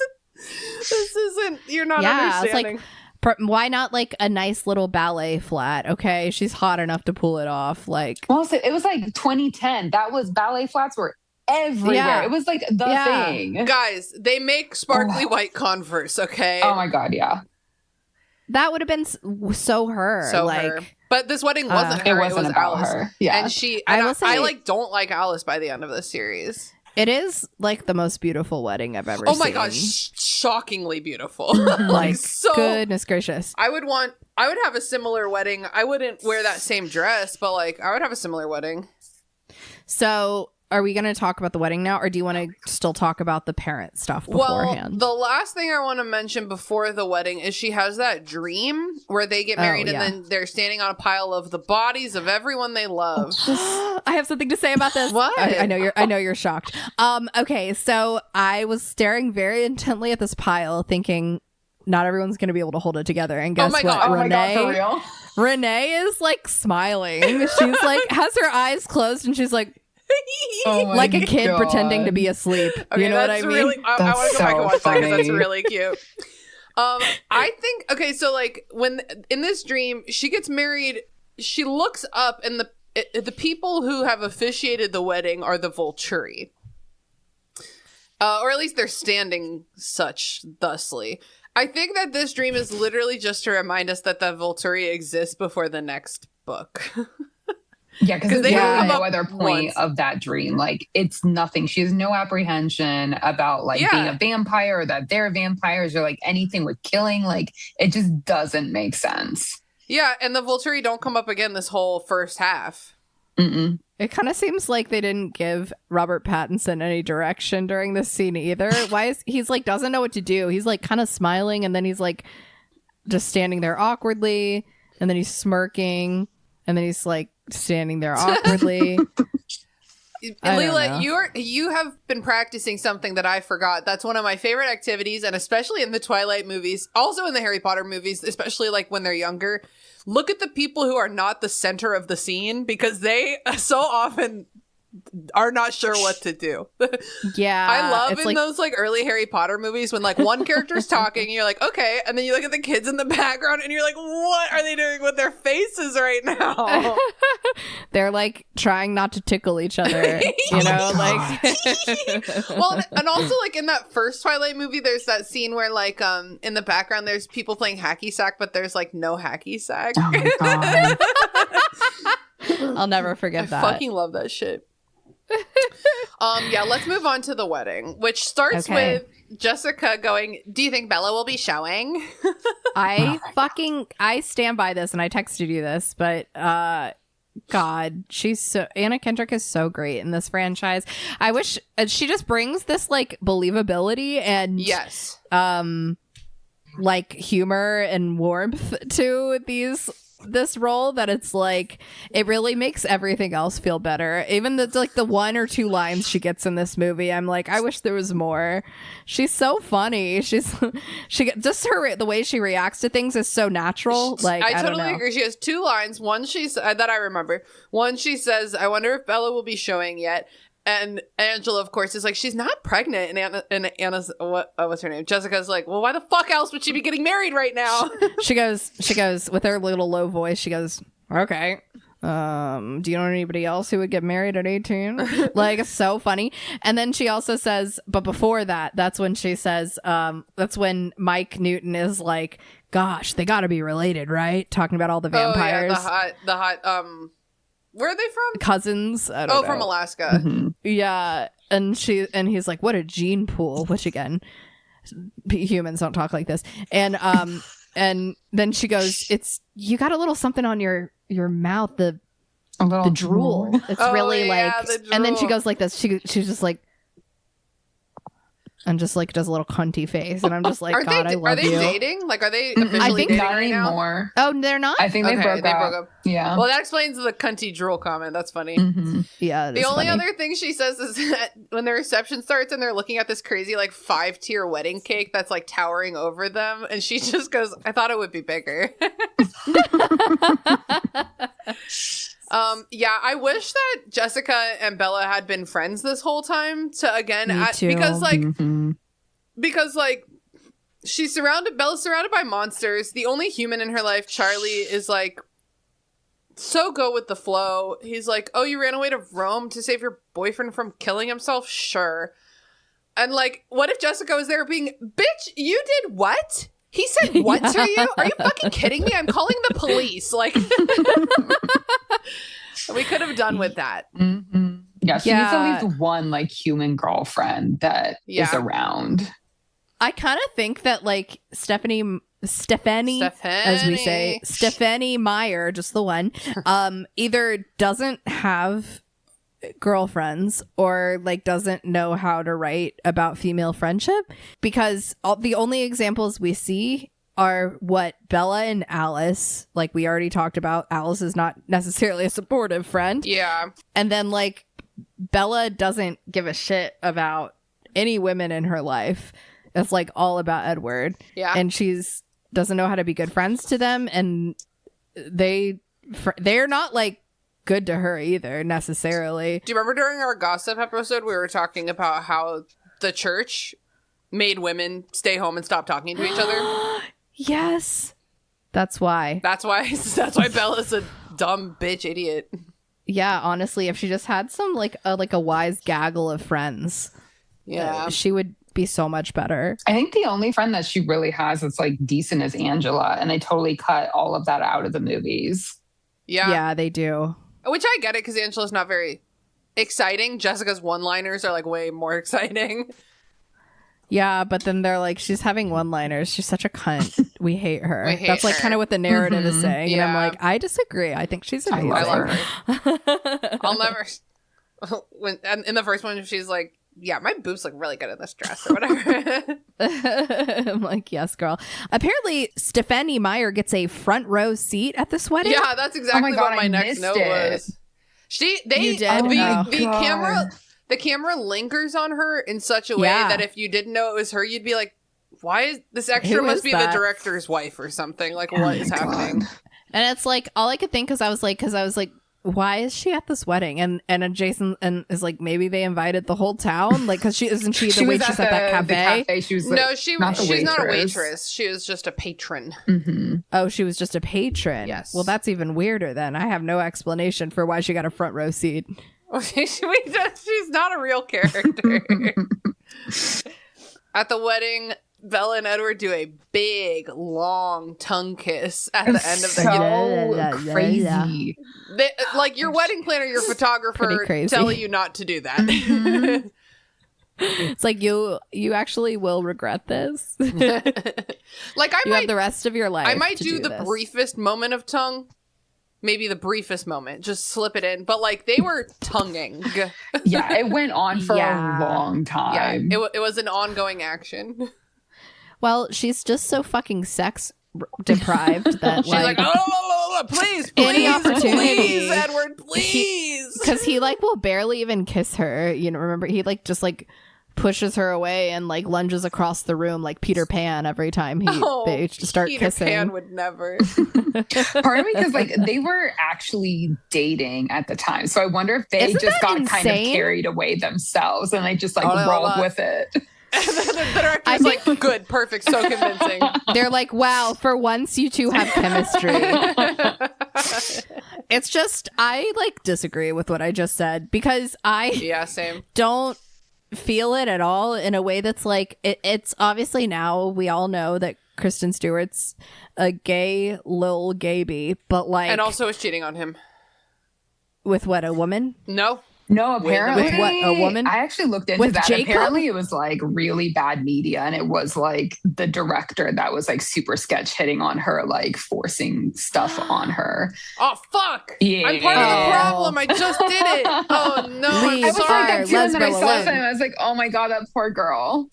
This isn't. You're not Yeah, it's like, understanding. why not like a nice little ballet flat? Okay, she's hot enough to pull it off. Like, Well, so it was like 2010. That was ballet flats were everywhere. Yeah. It was like the Yeah. thing. Guys, they make sparkly white Converse. Okay. Oh my god, yeah. that would have been so her. So like, her. But this wedding wasn't It her. wasn't it was about Alice. her. Yeah. And she. I And will say- I like don't like Alice by the end of the series. it is like the most beautiful wedding I've ever seen. Oh my god, shockingly beautiful. Like, so goodness gracious. I would have a similar wedding. I wouldn't wear that same dress, but like I would have a similar wedding. So, are we going to talk about the wedding now, or do you want to still talk about the parent stuff beforehand? Well, the last thing I want to mention before the wedding is she has that dream where they get married yeah. and then they're standing on a pile of the bodies of everyone they love. I have something to say about this. What? I know you're shocked. Okay, so I was staring very intently at this pile, thinking not everyone's going to be able to hold it together. And guess my what? God. Oh my god, for real? Renee is like smiling. She's like has her eyes closed, and she's like Oh my like a kid God. pretending to be asleep. Okay, You know what I that's mean? really. I That's want to go back and so watch that because that's funny. really cute. I think okay, so like when in this dream she gets married, she looks up and the people who have officiated the wedding are the Volturi, or at least they're standing such thusly. I think that this dream is literally just to remind us that the Volturi exists before the next book. Yeah, because 'Cause there's they really come no up other point once. of that dream. Like, it's nothing. She has no apprehension about like being Yeah. a vampire or that they're vampires or like anything with killing. Like, it just doesn't make sense. Yeah, and the Volturi don't come up again this whole first half. Mm-mm. It kind of seems like they didn't give Robert Pattinson any direction during this scene either. Why is he's like doesn't know what to do? He's like kind of smiling, and then he's like just standing there awkwardly, and then he's smirking, and then he's like standing there awkwardly. I don't know. Leela, you have been practicing something that I forgot. That's one of my favorite activities, and especially in the Twilight movies, also in the Harry Potter movies, especially like when they're younger. Look at the people who are not the center of the scene because they so often are not sure what to do. Yeah, I love it's in like, those like early Harry Potter movies when like one character's talking and you're like, okay, and then you look at the kids in the background and you're like, what are they doing with their faces right now? they're like trying not to tickle each other. You know, like Well, and also like in that first Twilight movie, there's that scene where like in the background there's people playing hacky sack, but there's like no hacky sack. Oh my god. I'll never I forget that. fucking love that shit. Yeah, let's move on to the wedding, which starts Okay. with Jessica going, "Do you think Bella will be showing?" I stand by this, and I texted you this, but God, Anna Kendrick is so great in this franchise. I wish she just brings this like believability and Yes. like humor and warmth to this role that it's like it really makes everything else feel better. Even the one or two lines she gets in this movie, I'm like, I wish there was more. She's so funny. She just the way she reacts to things is so natural. Like I don't totally know. agree. She has two lines. One that I remember. One she says, "I wonder if Bella will be showing yet." And Angela, of course, is like, she's not pregnant. And Anna's what's her name? Jessica's like, well, why the fuck else would she be getting married right now? She goes with her little low voice. She goes, okay. Do you know anybody else who would get married at 18? Like, it's so funny. And then she also says, but before that, that's when she says, that's when Mike Newton is like, gosh, they got to be related, right? Talking about all the vampires. Oh yeah, the hot. Where are they from? Cousins. I don't know. From Alaska. Mm-hmm. Yeah, and he's like, what a gene pool, which again, humans don't talk like this. And and then she goes, you got a little something on your mouth, the drool. It's really like, the and then she drool. goes like this. She's just like, and just like does a little cunty face, and I'm just like, God, I love are they you. dating? Like, are they Mm-mm. officially I think dating not right now? anymore. Oh, they're not. I think they Okay, broke they up. broke up. Yeah. Well, that explains the cunty drool comment. That's funny. Mhm. Yeah, it The is only funny. other thing she says is that when the reception starts and they're looking at this crazy like 5-tier wedding cake that's like towering over them, and she just goes, "I thought it would be bigger." Yeah, I wish that Jessica and Bella had been friends this whole time to again Me too. because Mhm. like Bella's surrounded by monsters. The only human in her life, Charlie, is like, so go with the flow. He's like, oh, you ran away to Rome to save your boyfriend from killing himself? Sure. And like, what if Jessica was there being, bitch, you did what? He said what to you? Are you fucking kidding me? I'm calling the police. Like, we could have done with that. Mm-hmm. Yeah, she needs at least one like human girlfriend that is around. I kind of think that like Stephanie, as we say, Stephanie Meyer, just the one, either doesn't have girlfriends or like doesn't know how to write about female friendship, because the only examples we see are what Bella and Alice, like we already talked about. Alice is not necessarily a supportive friend. Yeah. And then like Bella doesn't give a shit about any women in her life. It's like all about Edward. Yeah. And she's doesn't know how to be good friends to them, and they're not like good to her either necessarily. Do you remember during our gossip episode we were talking about how the church made women stay home and stop talking to each other? Yes. That's why Bella's a dumb bitch idiot. Yeah, honestly, if she just had some like a wise gaggle of friends, she would be so much better. I think the only friend that she really has that's like decent is Angela, and they totally cut all of that out of the movies. Yeah, they do. Which I get it, because Angela's not very exciting. Jessica's one-liners are like way more exciting. Yeah, but then they're like, she's having one-liners. She's such a cunt. We hate her. That's like her. kind of what the narrative is saying. Yeah. And I'm like, I disagree. I think she's amazing. I love her. I'll never... in the first one, she's like, yeah, my boobs look really good in this dress or whatever. I'm like, yes, girl. Apparently, Stephanie Meyer gets a front row seat at this wedding. Yeah, that's exactly what my next note was. You did? The camera lingers on her in such a way that if you didn't know it was her, you'd be like, why is this extra must be the director's wife or something? Like, what is happening? And it's like, all I could think because I was like, why is she at this wedding? And Jason is like, maybe they invited the whole town, like, because isn't she the waitress at that cafe? She was like, she's not a waitress. She was just a patron. Mm-hmm. Oh, she was just a patron. Yes. Well, that's even weirder. Then I have no explanation for why she got a front row seat. She's not a real character. At the wedding, Bella and Edward do a big, long tongue kiss at the end of the so crazy. Like your wedding planner, your photographer telling you not to do that. Mm-hmm. It's like you actually will regret this. Like you have the rest of your life. I might do the this. briefest moment of tongue. Maybe the briefest moment. Just slip it in. But like they were tonguing. Yeah, it went on for a long time. Yeah, it was an ongoing action. Well, she's just so fucking sex deprived that she's like, oh, please, Edward, please. Because he like will barely even kiss her. You know, remember he like just like pushes her away and like lunges across the room like Peter Pan every time they start Peter kissing. Peter Pan would never. Part of me, because like they were actually dating at the time, so I wonder if they just got kind of carried away themselves and they just like rolled with it. And then the director's like, good, perfect, so convincing. They're like, wow, for once you two have chemistry. It's just, I like disagree with what I just said because same. Don't feel it at all in a way that's like, it's obviously now we all know that Kristen Stewart's a gay lil gaby, but like. And also is cheating on him. With what, a woman? No, apparently. With what, a woman? I actually looked into that. Jacob? Apparently it was like really bad media, and it was like the director that was like super sketch hitting on her, like forcing stuff on her. Oh, fuck. Yeah. I'm part of the problem. I just did it. Oh, no. I was like that too, and then I saw something and I was like, oh my God, that poor girl.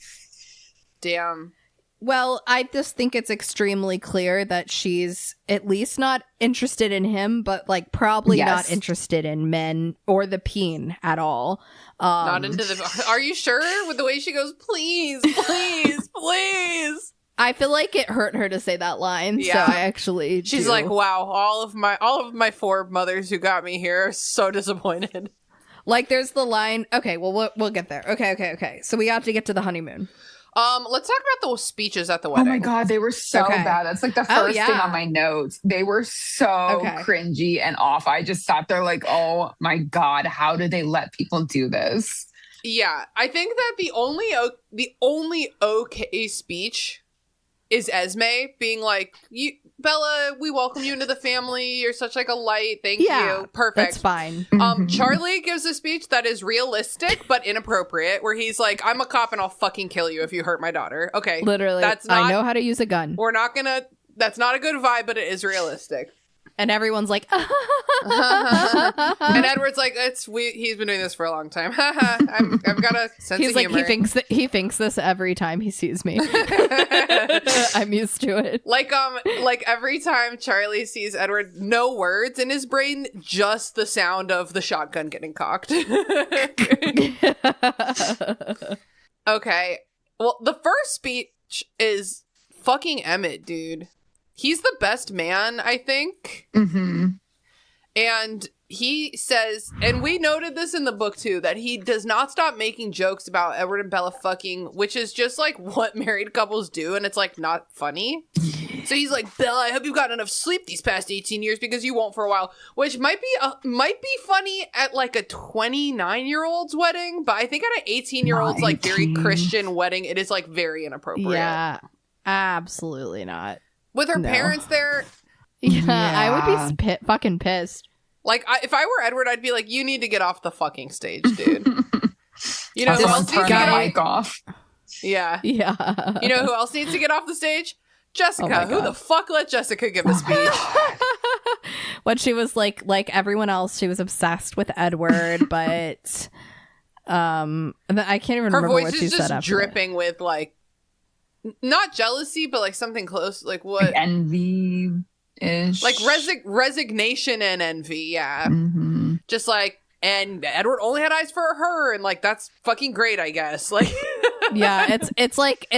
Damn. Well, I just think it's extremely clear that she's at least not interested in him, but like probably not interested in men or the peen at all. Not into the. Are you sure? With the way she goes, please, please, please. I feel like it hurt her to say that line. Yeah. So I actually. She's like, wow, all of my four mothers who got me here are so disappointed. Like, there's the line. Okay, well, we'll get there. Okay. So we have to get to the honeymoon. Let's talk about the speeches at the Oh wedding. my God, they were so Okay. bad. That's like the first thing yeah. on my notes. They were so cringy and off. I just sat there like, oh my God, how did they let people do this? Yeah, I think that the only okay speech is Esme being like, Bella, we welcome you into the family. You're such like a light. Thank you. Perfect. That's fine. Charlie gives a speech that is realistic but inappropriate, where he's like, I'm a cop and I'll fucking kill you if you hurt my daughter. Okay. Literally. I know how to use a gun. We're not gonna, that's not a good vibe, but it is realistic. And everyone's like, And Edward's like, he's been doing this for a long time. I've got a sense he's of like, humor. he thinks this every time he sees me. I'm used to it. Like every time Charlie sees Edward, no words in his brain, just the sound of the shotgun getting cocked. Okay. Well, the first speech is fucking Emmett, dude. He's the best man, I think. And he says, and we noted this in the book too, that he does not stop making jokes about Edward and Bella fucking, which is just like what married couples do, and it's like not funny. So he's like, Bella, I hope you've gotten enough sleep these past 18 years because you won't for a while, which might be funny at like a 29-year-old's wedding, but I think at an 18-year-old's like very Christian wedding, it is like very inappropriate. Yeah, absolutely not. With her parents there. Yeah, I would be fucking pissed. Like, if I were Edward, I'd be like, you need to get off the fucking stage, dude. You know who else needs to get off? Yeah. Yeah. You know who else needs to get off the stage? Jessica. Who the fuck let Jessica give a speech? What she was like everyone else, she was obsessed with Edward, but and then I can't even remember what she said after. Her voice is just dripping with like, not jealousy, but like something close, like what? Like envy-ish. Like resignation and envy, yeah. Just like, and Edward only had eyes for her, and like that's fucking great, I guess. Like, yeah, it's like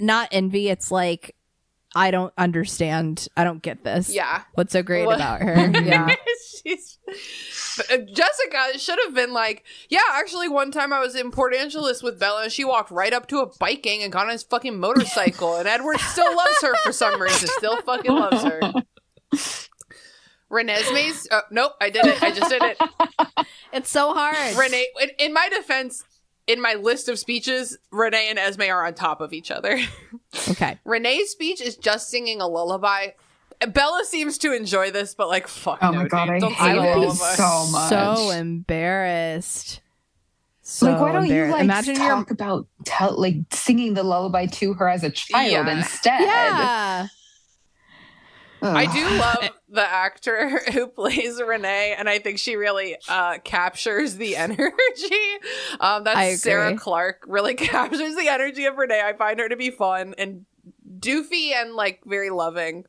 not envy. It's like, I don't understand. I don't get this. Yeah. What's so great about her? Yeah. Jessica should have been like, yeah, actually one time I was in Port Angeles with Bella and she walked right up to a bike gang and got on his fucking motorcycle, and Edward still loves her for some reason. Still fucking loves her. Renesmee's nope, I did it. I just did it. It's so hard. Renee, in my defense, in my list of speeches, Renee and Esme are on top of each other. Okay. Renee's speech is just singing a lullaby. Bella seems to enjoy this, but like, fuck oh no, my God, dude. Don't I sing a hate it lullaby. so much. So embarrassed. So like, why don't you like imagine talk about like singing the lullaby to her as a child instead? Yeah. I do love the actor who plays Renee, and I think she really captures the energy. That's Sarah Clark, really captures the energy of Renee. I find her to be fun and doofy and like very loving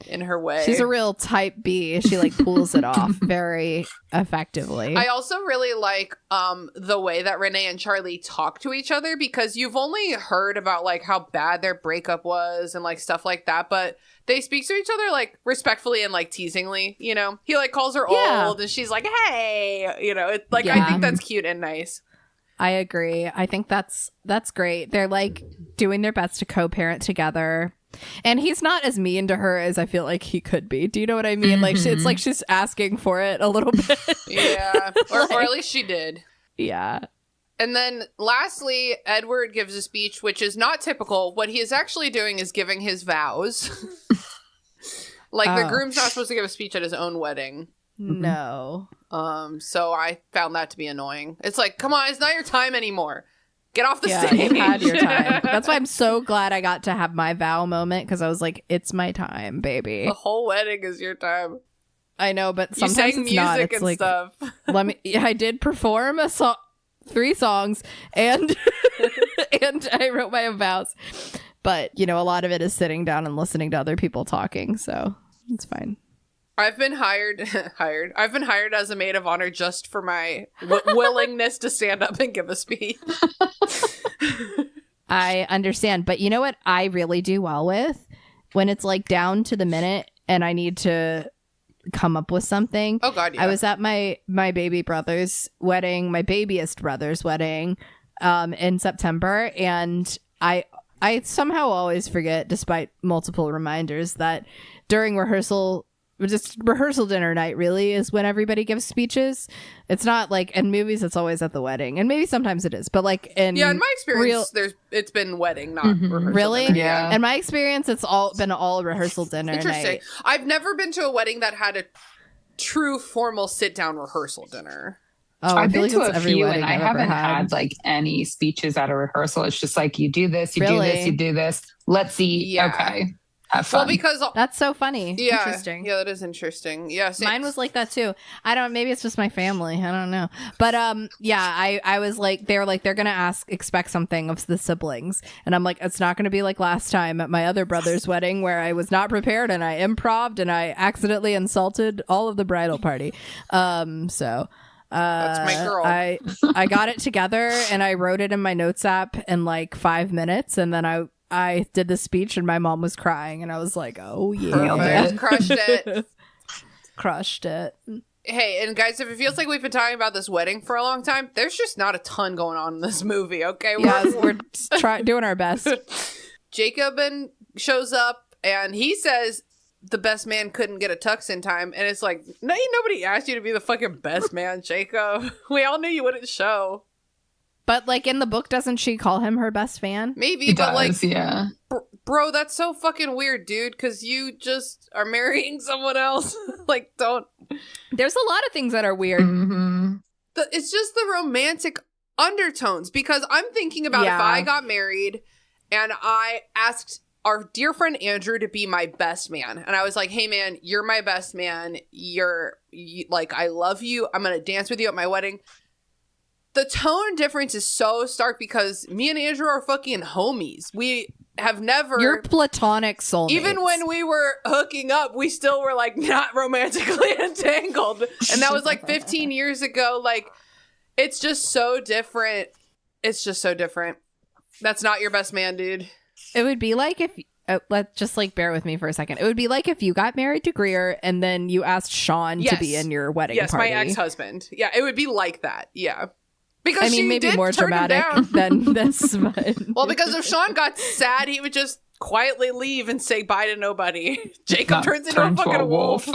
in her way. She's a real type B. She like pulls it off very effectively. I also really like the way that Renee and Charlie talk to each other, because you've only heard about like how bad their breakup was and like stuff like that, but they speak to each other like respectfully and like teasingly, you know. He like calls her old and she's like, hey, you know, it's like, I think that's cute and nice. I agree. I think that's great. They're like doing their best to co-parent together. And he's not as mean to her as I feel like he could be. Do you know what I mean? Like, it's like she's asking for it a little bit. Yeah. Or at least she did. Yeah. And then lastly, Edward gives a speech, which is not typical. What he is actually doing is giving his vows. Like, the groom's not supposed to give a speech at his own wedding. No. So I found that to be annoying. It's like, come on, it's not your time anymore. Get off the stage. You had your time. That's why I'm so glad I got to have my vow moment, because I was like, it's my time, baby. The whole wedding is your time. I know, but sometimes you sang it's music not. It's and like, stuff. I did perform 3 songs and and I wrote my own vows. But, you know, a lot of it is sitting down and listening to other people talking, so it's fine. I've been hired as a maid of honor just for my willingness to stand up and give a speech. I understand, but you know what I really do well with? When it's like down to the minute and I need to come up with something. Oh God, yeah. I was at my baby brother's wedding, my babyest brother's wedding, in September, and I somehow always forget, despite multiple reminders, that during rehearsal dinner night really is when everybody gives speeches. It's not like in movies, it's always at the wedding, and maybe sometimes it is, but like in my experience, it's been wedding, not rehearsal. Really? Dinner. Yeah. In my experience, it's been all rehearsal dinner Interesting. night. I've never been to a wedding that had a true formal sit down rehearsal dinner. Oh, I've been to that's a every few, wedding and I I've ever haven't had like any speeches at a rehearsal. It's just like, you do this, you do this, you do this. Let's eat. Yeah. Okay. Have fun. Well, because That's so funny. yeah, Interesting. yeah, that is interesting. Yeah, Mine was like that too. I don't, maybe it's just my family. I don't know. But yeah, I was like, they were like, they're gonna expect something of the siblings. And I'm like, it's not gonna be like last time at my other brother's wedding where I was not prepared and I improv'd and I accidentally insulted all of the bridal party. So That's my girl. I got it together and I wrote it in my notes app in like 5 minutes, and then I did the speech and my mom was crying and I was like, oh yeah. Perfect. Crushed it. Crushed it. Hey, and guys, if it feels like we've been talking about this wedding for a long time, there's just not a ton going on in this movie, okay? We're doing our best. Jacob shows up and he says the best man couldn't get a tux in time, and it's like, no, nobody asked you to be the fucking best man, Jacob. We all knew you wouldn't show. But like in the book, doesn't she call him her best fan? Maybe, It but does, like, yeah. bro, that's so fucking weird, dude, because you just are marrying someone else. Like, don't. There's a lot of things that are weird. Mm-hmm. It's just the romantic undertones, because I'm thinking about if I got married and I asked our dear friend Andrew to be my best man, and I was like, hey man, you're my best man, like, I love you, I'm gonna dance with you at my wedding. The tone difference is so stark because me and Andrew are fucking homies. We have never... You're platonic soulmates. Even when we were hooking up, we still were like not romantically entangled. And that was like 15 years ago. Like, it's just so different. It's just so different. That's not your best man, dude. It would be like if... let's just like bear with me for a second. It would be like if you got married to Greer and then you asked Sean to be in your wedding party. Yes, my ex-husband. Yeah, it would be like that. Yeah. Because I mean, she maybe did more turn him dramatic down. than this. But... Well, because if Sean got sad, he would just quietly leave and say bye to nobody. Jacob turns into a fucking wolf.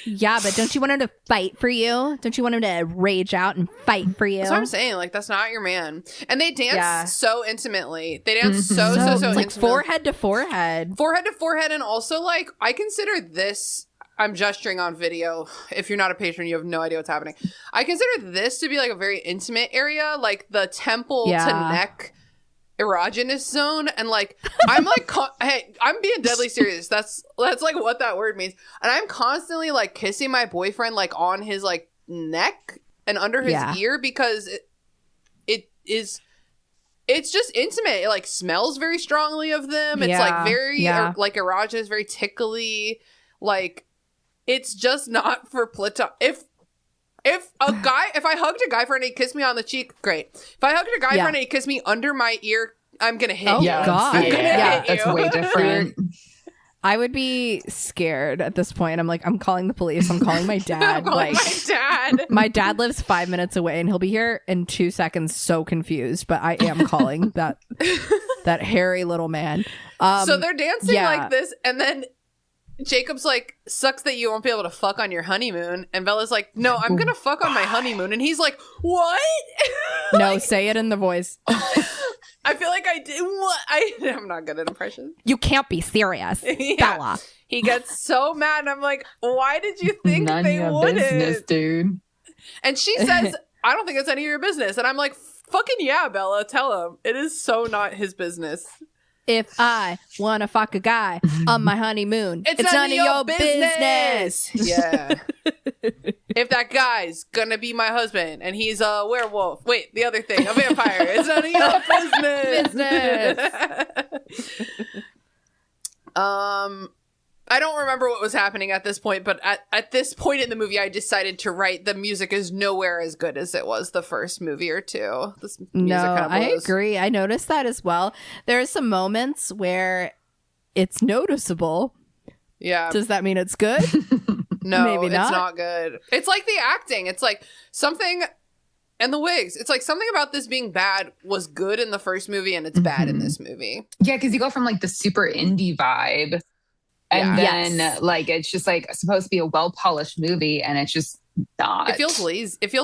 Yeah, but don't you want him to fight for you? Don't you want him to rage out and fight for you? That's what I'm saying. Like, that's not your man. And they dance so intimately. They dance so intimately. Like forehead to forehead. Forehead to forehead. And also, like, I consider this... I'm gesturing on video. If you're not a patron, you have no idea what's happening. I consider this to be like a very intimate area, like the temple to neck erogenous zone. And like, I'm like, hey, I'm being deadly serious. That's like what that word means. And I'm constantly like kissing my boyfriend like on his like neck and under his ear, because it's just intimate. It like smells very strongly of them. It's like very like erogenous, very tickly. Like, it's just not for platon. If I hugged a guy friend and he kissed me on the cheek, great. If I hugged a guy friend and he kissed me under my ear, I'm gonna hit you. God. I'm gonna hit you. That's way different. I would be scared at this point. I'm like, I'm calling the police. I'm calling my dad. I'm calling my dad. My dad lives 5 minutes away and he'll be here in 2 seconds, so confused. But I am calling that hairy little man. So they're dancing like this, and then Jacob's like, sucks that you won't be able to fuck on your honeymoon. And Bella's like, no, I'm gonna fuck on my honeymoon. And he's like, what? No, say it in the voice. I feel like I did. What? I'm not good at impressions. You can't be serious, Bella. He gets so mad. And I'm like, why did you think None they of your wouldn't? business, dude. And she says, I don't think it's any of your business. And I'm like, fucking yeah, Bella, tell him. It is so not his business. If I want to fuck a guy on my honeymoon, it's none of your business. Yeah. If that guy's gonna be my husband and he's a werewolf, wait, the other thing, a vampire, it's none of your business. I don't remember what was happening at this point, but at this point in the movie, I decided to write the music is nowhere as good as it was the first movie or two. This music kind of I agree. I noticed that as well. There are some moments where it's noticeable. Yeah. Does that mean it's good? No, Maybe it's not good. It's like the acting. It's like something And the wigs. It's like something about this being bad was good in the first movie and it's bad in this movie. Yeah, because you go from like the super indie vibe and then Yes. like it's just like supposed to be a well-polished movie and it's just not. It feels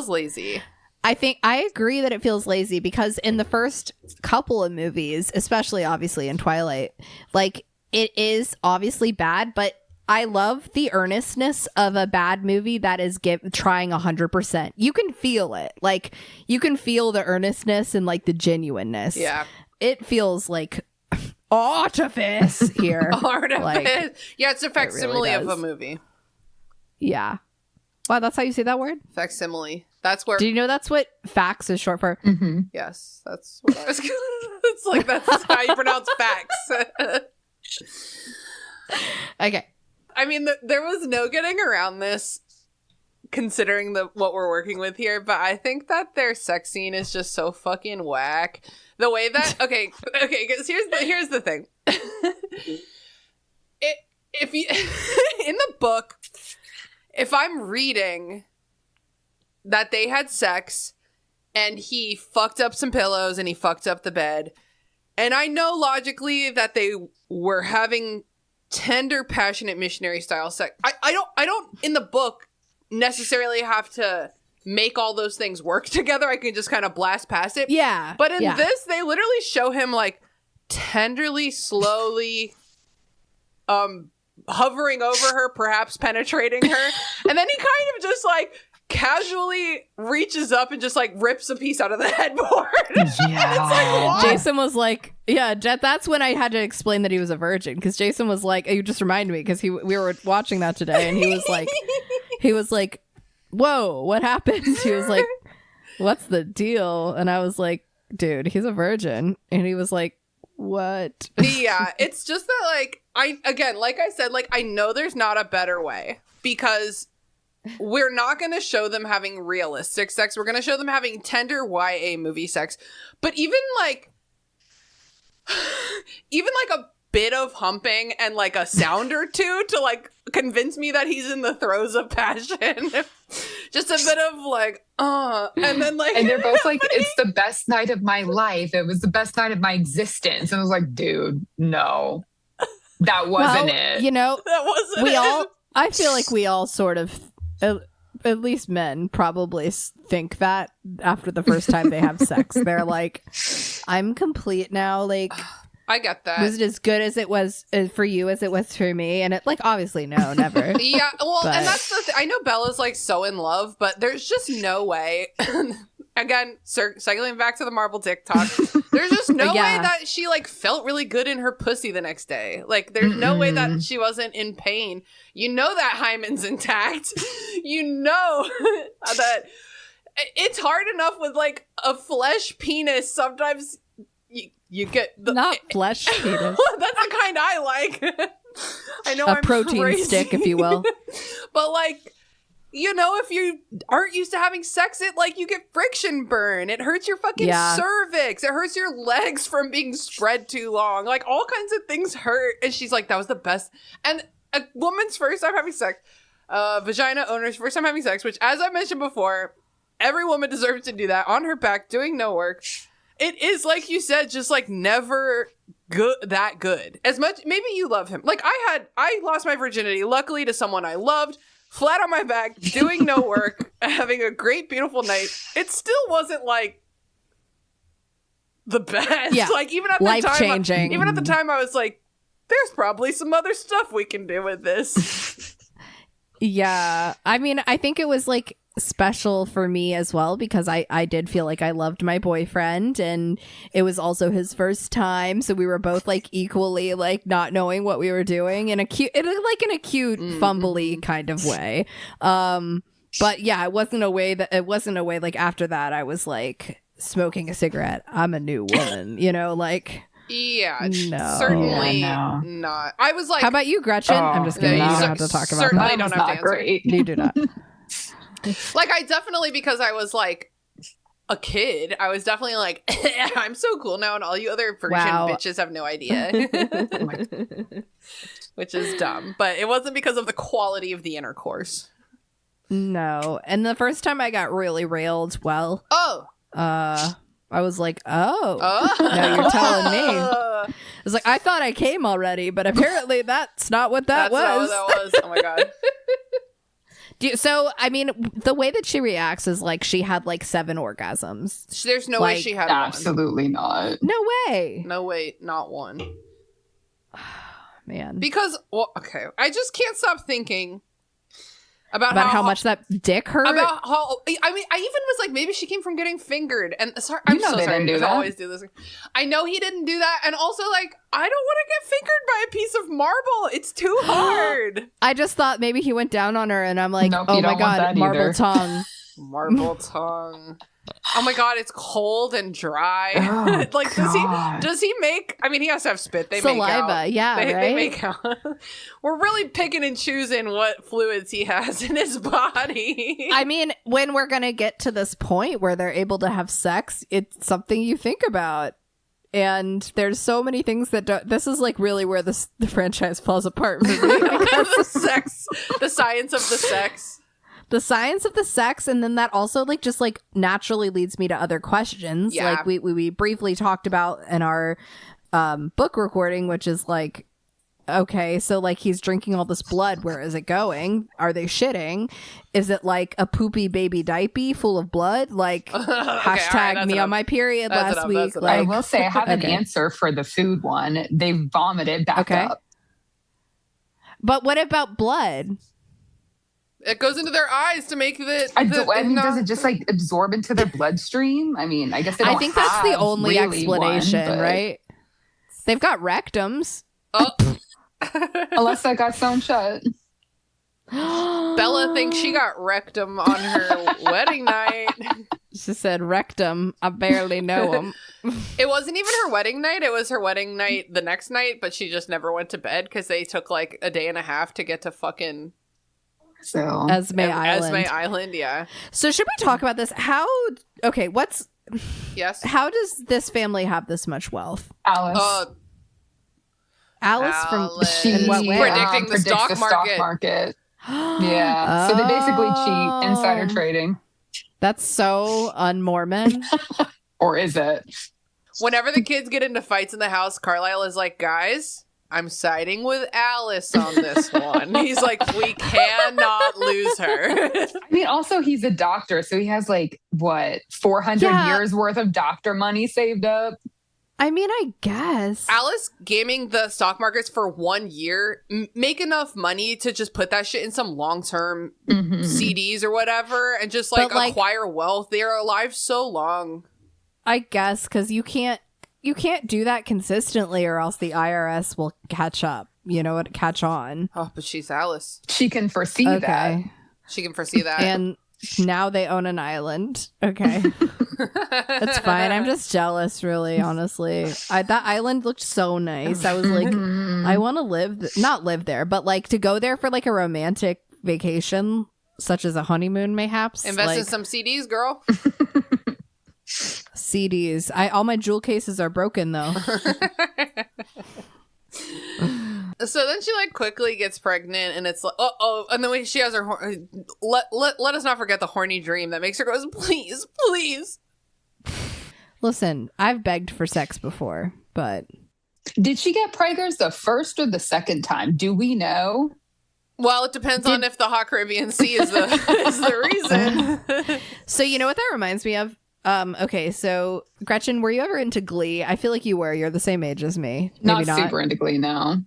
lazy. I think I agree that it feels lazy because in the first couple of movies, especially obviously in Twilight, like it is obviously bad, but I love the earnestness of a bad movie that is trying 100%. You can feel it. Like you can feel the earnestness and like the genuineness. Yeah. It feels like artifice here. Artifice. Like, yeah, it's a facsimile really of does. a movie. yeah. Wow, that's how you say that word? Facsimile. That's where. Do you know that's what fax is short for? Mm-hmm. Yes, that's what I was gonna. It's like that's how you pronounce facts. Okay. I mean, there was no getting around this, considering what we're working with here. But I think that their sex scene is just so fucking whack. The way that because here's the thing. If you in the book, if I'm reading that they had sex and he fucked up some pillows and he fucked up the bed, and I know logically that they were having tender, passionate missionary style sex. I don't in the book necessarily have to make all those things work together. I can just kind of blast past it. Yeah. But in this, they literally show him like tenderly, slowly hovering over her, perhaps penetrating her. And then he kind of just like casually reaches up and just like rips a piece out of the headboard. Yeah. Jason was like, yeah, that's when I had to explain that he was a virgin, because Jason was like, you just reminded me, because we were watching that today and he was like, whoa, what happened? He was like, what's the deal? And I was like, dude, he's a virgin. And he was like, what? Yeah, it's just that like like I said, like I know there's not a better way, because we're not going to show them having realistic sex. We're going to show them having tender YA movie sex. But even like a bit of humping and like a sound or two to like convince me that he's in the throes of passion. Just a bit of like, and then like, and they're both like, it's the best night of my life. It was the best night of my existence. And I was like, dude, no, that wasn't it. You know, that wasn't it. I feel like we all sort of, at least men probably think that after the first time they have sex. They're like, I'm complete now. Like, I get that. Was it as good as it was for you as it was for me? And it, like, obviously, no, never. Yeah, well, But- and that's the thing. I know Bella's like so in love, but there's just no way. Again, cycling back to the marble TikTok, there's just no Yeah. way that she like felt really good in her pussy the next day. Like, there's no way that she wasn't in pain. You know that hymen's intact. You know that it's hard enough with like a flesh penis. Sometimes you get the Not flesh penis. That's the kind I like. I know A I'm protein crazy. stick, if you will. But like, you know, if you aren't used to having sex, it like you get friction burn. It hurts your fucking cervix. It hurts your legs from being spread too long. Like all kinds of things hurt. And she's like, that was the best. And a woman's first time having sex, vagina owner's first time having sex, which as I mentioned before, every woman deserves to do that on her back, doing no work. It is, like you said, just like never that good. As much, maybe you love him. Like I lost my virginity, luckily to someone I loved, flat on my back, doing no work, having a great, beautiful night. It still wasn't like the best. Yeah. Like even at the Life-changing. even at the time, I was like, there's probably some other stuff we can do with this. Yeah. I mean, I think it was like special for me as well, because I did feel like I loved my boyfriend, and it was also his first time, so we were both like equally like not knowing what we were doing in a cute fumbly kind of way. But yeah, it wasn't a way like after that I was like smoking a cigarette, I'm a new woman, you know, like Yeah, No. certainly No. not. I was like, how about you, Gretchen? Oh, I'm just kidding. no, You you don't have to talk about certainly that. don't That have was to not answer. great. You do not. like I definitely, because I was like a kid, I was definitely like, I'm so cool now, and all you other virgin Wow. bitches have no idea, which is dumb. But it wasn't because of the quality of the intercourse. No. And the first time I got really railed, I was like, oh, now you're telling me. I was like, I thought I came already, but apparently that's not what that was. Not what that was. Oh my god. So, I mean, the way that she reacts is like she had like 7 orgasms. There's no way she had absolutely not. No way. No way, not one. Man. Because, well, okay, I just can't stop thinking about how much that dick hurt. About how, I mean, I even was like, maybe she came from getting fingered. And sorry, I'm so sorry. I always do this. I know he didn't do that. And also, like, I don't want to get fingered by a piece of marble. It's too hard. I just thought maybe he went down on her, and I'm like, nope, oh my god, marble tongue. Marble tongue. Oh my god, it's cold and dry. Like, does he make? I mean, he has to have spit. They saliva, make out. Yeah, right. They make out. We're really picking and choosing what fluids he has in his body. I mean, when we're gonna get to this point where they're able to have sex, it's something you think about. And there's so many things that don't. This is like really where the franchise falls apart for me. The sex, the science of the sex. The science of the sex, and then that also like just like naturally leads me to other questions. Yeah. Like we briefly talked about in our book recording, which is like, okay, so like he's drinking all this blood. Where is it going? Are they shitting? Is it like a poopy baby diaper full of blood? Like hashtag right, me on my period last week. Like, I will say I have an answer for the food one. They vomited back up. But what about blood? It goes into their eyes to make the. Does it just like absorb into their bloodstream? I mean, I guess they don't. I think that's the only really explanation, right? They've got rectums. Oh. Unless that got sewn shut. Bella thinks she got rectum on her wedding night. She said rectum. I barely know him. It wasn't even her wedding night. It was her wedding night the next night, but she just never went to bed because they took like a day and a half to get to fucking. So Esme Island, yeah. So should we talk about this? Yes. How does this family have this much wealth? Alice from in what way? Predicting the stock market. Yeah. So they basically cheat, insider trading. That's so un-Mormon. Or is it? Whenever the kids get into fights in the house, Carlisle is like, guys, I'm siding with Alice on this one. He's like, we cannot lose her. I mean, also he's a doctor, so he has like what 400 years worth of doctor money saved up. I mean, I guess Alice gaming the stock markets for 1 year, make enough money to just put that shit in some long-term CDs or whatever, and just like acquire wealth. They are alive so long. I guess because you can't do that consistently, or else the IRS will catch up. You know what? Catch on. Oh, but she's Alice. She can foresee that. She can foresee that. And now they own an island. Okay. That's fine. I'm just jealous, really, honestly. That island looked so nice. I was like, I want to not live there, but like to go there for like a romantic vacation, such as a honeymoon, mayhaps. Invest in some CDs, girl. CDs. All my jewel cases are broken though. So then she like quickly gets pregnant, and it's like, and then she has her let us not forget the horny dream that makes her go, please, please. Listen, I've begged for sex before, but did she get preggers the first or the second time? Do we know? Well, it depends on if the Hot Caribbean Sea is the reason. So you know what that reminds me of? Okay, so Gretchen, were you ever into Glee? I feel like you were. You're the same age as me. Maybe not super into Glee, no.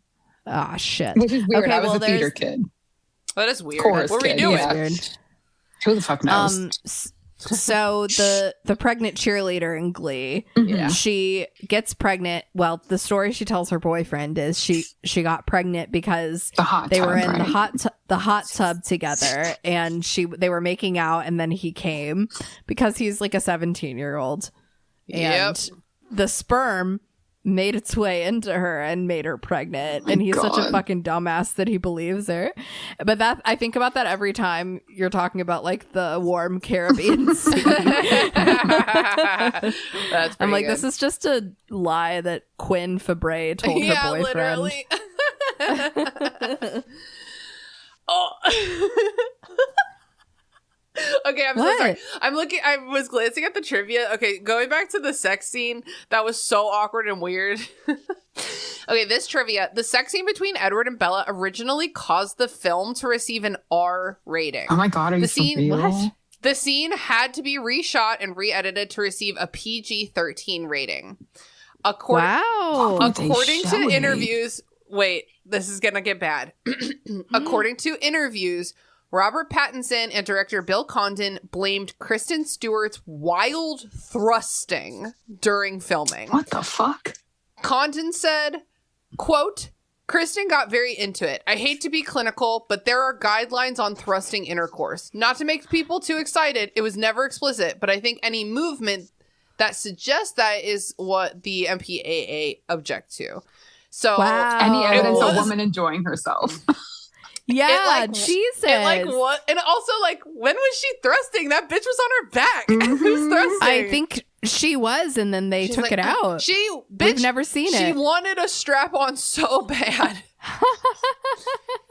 Ah, shit. Which is weird. Okay, I was a theater kid. That is weird. Chorus what were you kid, doing? yeah. Weird. Who the fuck knows? So the pregnant cheerleader in Glee, she gets pregnant. Well, the story she tells her boyfriend is she got pregnant because they were in the hot tub together, and they were making out, and then he came because he's like a 17-year-old, and the sperm made its way into her and made her pregnant. And he's such a fucking dumbass that he believes her. But that, I think about that every time you're talking about like the warm Caribbean Sea. I'm like, this is just a lie that Quinn Fabray told her boyfriend. Literally. Oh. Okay, I'm so sorry. I was glancing at the trivia. Okay, going back to the sex scene, that was so awkward and weird. Okay, this trivia. The sex scene between Edward and Bella originally caused the film to receive an R rating. Oh my God, are you for real? What? The scene had to be reshot and re-edited to receive a PG-13 rating. According to interviews... Wait, this is gonna get bad. According to interviews, Robert Pattinson and director Bill Condon blamed Kristen Stewart's wild thrusting during filming. What the fuck? Condon said, quote, Kristen got very into it. I hate to be clinical, but there are guidelines on thrusting intercourse. Not to make people too excited, it was never explicit, but I think any movement that suggests that is what the MPAA object to. So any evidence of a woman enjoying herself. Yeah, Jesus. What? And also, like, when was she thrusting? That bitch was on her back. Who's thrusting? I think she was, and then they took it out. We've never seen it. She wanted a strap on so bad.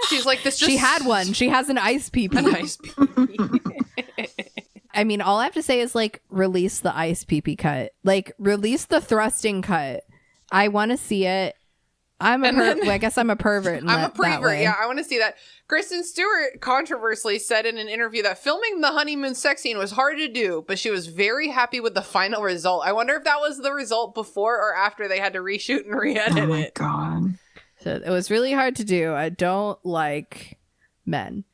She's like, this just... She had one. She has an ice pee-pee. An ice pee-pee. I mean, all I have to say is, like, release the ice pee-pee cut. Like, release the thrusting cut. I want to see it. I guess I'm a pervert. I'm a pervert. Yeah, I want to see that. Kristen Stewart controversially said in an interview that filming the honeymoon sex scene was hard to do, but she was very happy with the final result. I wonder if that was the result before or after they had to reshoot and re-edit it. Oh my God. So it was really hard to do. I don't like men.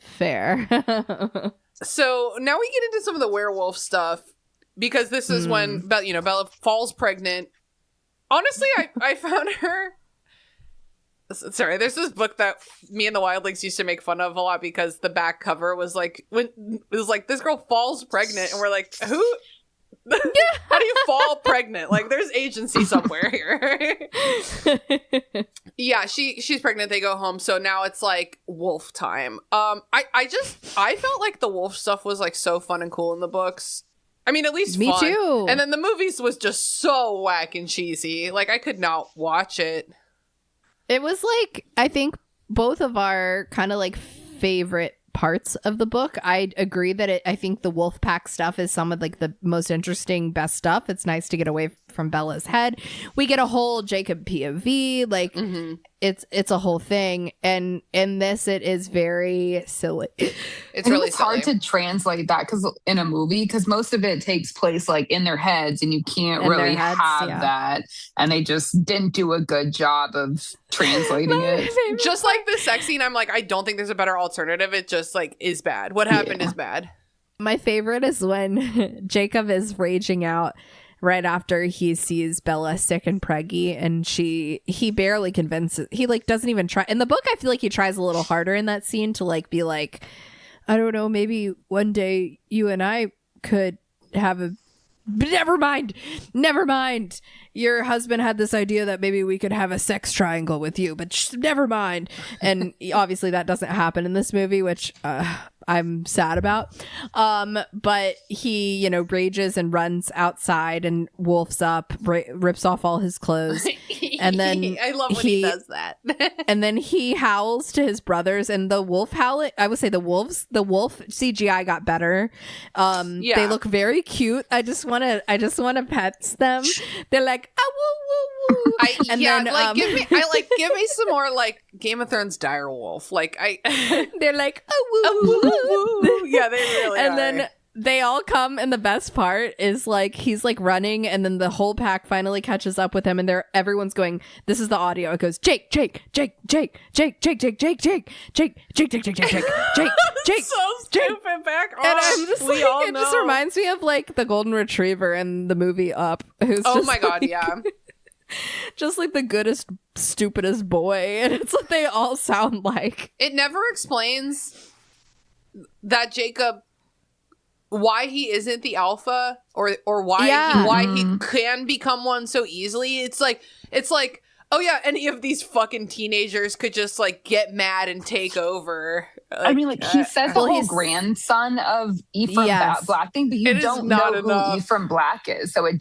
Fair. So now we get into some of the werewolf stuff, because this is when Bella falls pregnant. Honestly, I found her... Sorry, there's this book that me and the Wildlings used to make fun of a lot, because the back cover was like, this girl falls pregnant, and we're like, who? How do you fall pregnant? Like, there's agency somewhere here. Yeah, she's pregnant. They go home. So now it's like wolf time. I felt like the wolf stuff was like so fun and cool in the books. I mean, at least me fun. Too. And then the movies was just so whack and cheesy. Like, I could not watch it. It was like, I think both of our kind of like favorite parts of the book. I agree that I think the wolf pack stuff is some of like the most interesting, best stuff. It's nice to get away from Bella's head. We get a whole Jacob POV, like it's a whole thing. And in this, it is very silly. It's really hard to translate that in a movie, because most of it takes place like in their heads, and you can't really have that. And they just didn't do a good job of translating it. Just like the sex scene, I'm like, I don't think there's a better alternative. It just like is bad. What happened is bad. My favorite is when Jacob is raging out right after he sees Bella sick and preggy, and he barely convinces. He like doesn't even try. In the book, I feel like he tries a little harder in that scene to like be like, I don't know, maybe one day you and I could have a... Never mind. Your husband had this idea that maybe we could have a sex triangle with you, but never mind. And obviously that doesn't happen in this movie, which I'm sad about. But he, rages and runs outside and wolfs up, rips off all his clothes. And then I love when he does that. And then he howls to his brothers, and the wolf howling, I would say the wolf CGI got better. They look very cute. I just want to pet them. They're like, ah, woo, woo, woo. Give me some more like Game of Thrones dire wolf. Like they're like, oh, woo, woo, woo. Yeah, they really and are. Then they all come, and the best part is like he's like running, and then the whole pack finally catches up with him, and everyone's going, this is the audio, it goes Jake so stupid back on. And I'm just like, it just reminds me of like the golden retriever in the movie Up, who's my god, yeah. Just like the goodest, stupidest boy, and it's what they all sound like. It never explains that Jacob, why he isn't the alpha, or why he can become one so easily. It's like, oh yeah, any of these fucking teenagers could just like get mad and take over. Like, I mean, like he says the whole grandson of Ephraim Black thing, but you don't know who Ephraim Black is, so it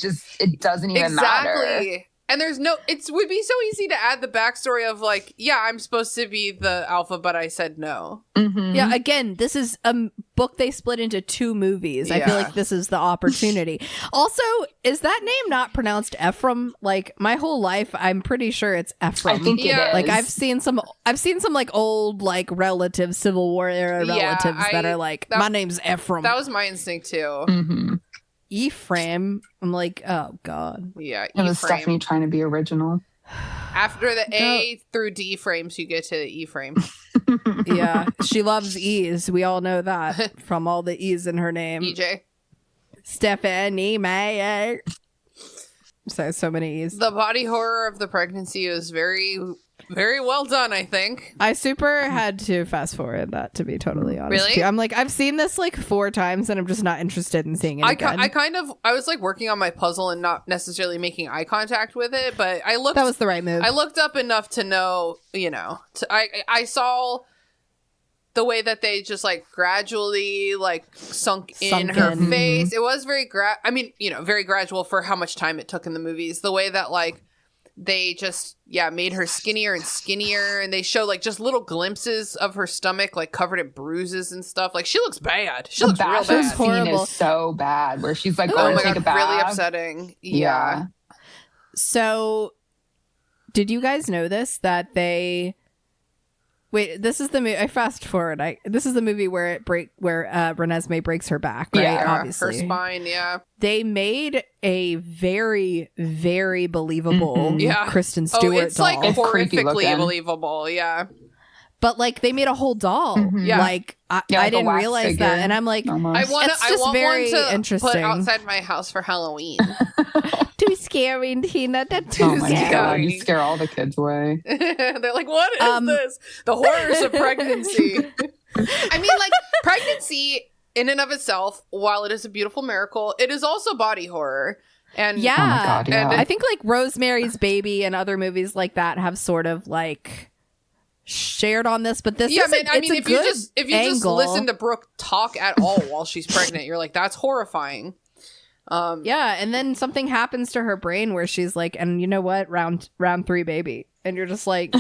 doesn't even matter. And there's no, it would be so easy to add the backstory of like, yeah, I'm supposed to be the alpha, but I said no. Mm-hmm. Yeah, again, this is a book they split into 2 movies. I feel like this is the opportunity. Also, is that name not pronounced Ephraim? Like my whole life, I'm pretty sure it's Ephraim. I think it is. Like I've seen some like old like relatives, Civil War era relatives that are like, my name's Ephraim. That was my instinct too. Mm-hmm. Ephraim. I'm like, oh god. Yeah, It was Stephanie trying to be original. After the A through D frames, you get to the E frame. Yeah, she loves E's. We all know that from all the E's in her name. EJ. Stephanie Meyer. So many E's. The body horror of the pregnancy was very, very well done, I think. I super had to fast forward that, to be totally honest. Really? With you. I'm like, I've seen this like 4 times and I'm just not interested in seeing it again. I was like working on my puzzle and not necessarily making eye contact with it, but I looked. That was the right move. I looked up enough to know, I saw the way that they just like gradually like sunk in her face. It was very very gradual for how much time it took in the movies. The way that like they just made her skinnier and skinnier, and they show like just little glimpses of her stomach like covered in bruises and stuff. Like she looks bad. She looks real bad. horrible. Is so bad where she's like going to take a bath. Really upsetting. Yeah. So, did you guys know this? That they wait. This is the movie. I fast forward. This is the movie where Renesmee breaks her back. Right? Yeah, obviously her spine. Yeah. They made a very, very believable Kristen Stewart it's doll. like It's creepy horrifically looking. believable. Yeah. But like they made a whole doll. Yeah. Like I like a didn't wax realize figure, that, and I'm like, almost. I want very one to interesting. put outside my house for Halloween. too scary, Tina. That's too Oh my scary. god, you scare all the kids away. They're like, what is this? The horrors of pregnancy. I mean, like, pregnancy in and of itself, while it is a beautiful miracle, it is also body horror. And Yeah. Oh my god, yeah. I think like Rosemary's Baby and other movies like that have sort of like shared on this, but this is if you just listen to Brooke talk at all while she's pregnant, you're like, that's horrifying. and then something happens to her brain where she's like, and you know what, round 3 baby, and you're just like,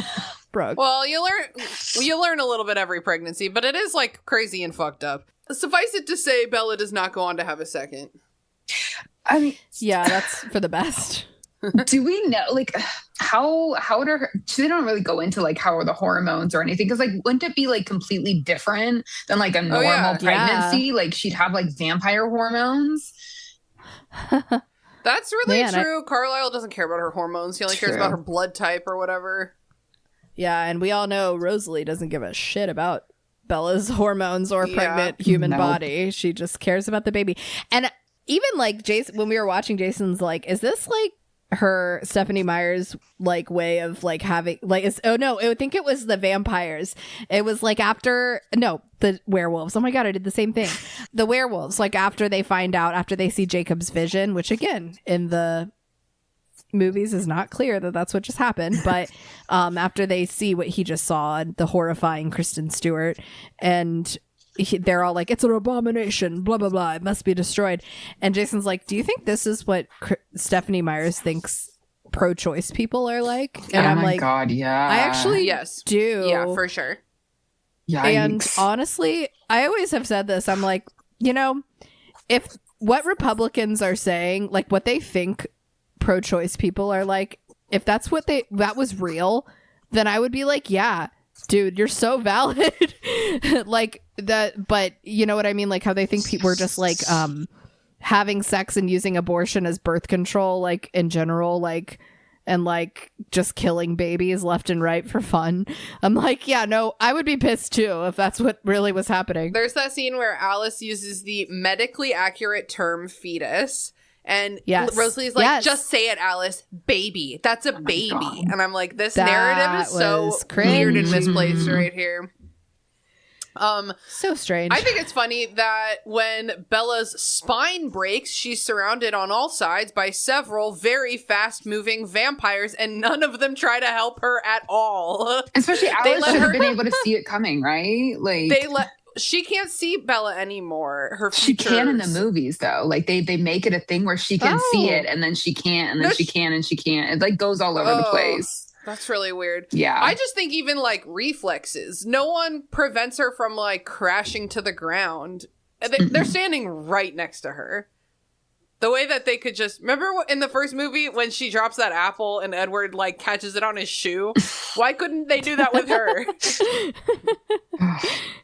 Brooke. Well, you learn a little bit every pregnancy, but it is like crazy and fucked up. Suffice it to say, Bella does not go on to have a second. I mean, Yeah, that's for the best. do we know like how do her, they don't really go into like how are the hormones or anything, because like wouldn't it be like completely different than like a normal pregnancy? Like she'd have like vampire hormones. That's really Man, true. Carlisle doesn't care about her hormones. He only cares True. about her blood type or whatever. Yeah, and we all know Rosalie doesn't give a shit about Bella's hormones or pregnant human Nope. body. She just cares about the baby. And even like Jason, when we were watching, Jason's like, is this like her Stephanie Meyer's like way of like having like I think it was the vampires. It was like the werewolves. Oh my god, I did the same thing. The werewolves, like after they see Jacob's vision, which again in the movies is not clear that that's what just happened, but after they see what he just saw, the horrifying Kristen Stewart, and they're all like, it's an abomination, blah blah blah, it must be destroyed. And Jason's like, do you think this is what Stephanie Meyers thinks pro-choice people are like? And Oh I'm my like, god, yeah. I actually Yes. do. Yeah, for sure. And Yikes. honestly, I always have said this. I'm like, if what Republicans are saying, like what they think pro-choice people are like, if that's what that was real, then I would be like, yeah, dude, you're so valid. Like that, but you know what I mean? Like how they think people are just like having sex and using abortion as birth control, like in general, like, and like just killing babies left and right for fun. I'm like, yeah, no, I would be pissed too if that's what really was happening. There's that scene where Alice uses the medically accurate term fetus. And Rosalie's like, just say it, Alice. Baby. That's a baby. God. And I'm like, this That narrative is so was weird and cringe. misplaced right here. So strange. I think it's funny that when Bella's spine breaks, she's surrounded on all sides by several very fast-moving vampires, and none of them try to help her at all. Especially They Alice let should her- have been able to see it coming, right? Like she can't see Bella anymore. Her She can in the features. movies though. Like they make it a thing where she can see it and then she can't and then she can and she can't. It like goes all over the place. That's really weird. Yeah. I just think even like reflexes, no one prevents her from like crashing to the ground. They're standing right next to her. The way that they could just remember in the first movie when she drops that apple and Edward like catches it on his shoe. Why couldn't they do that with her?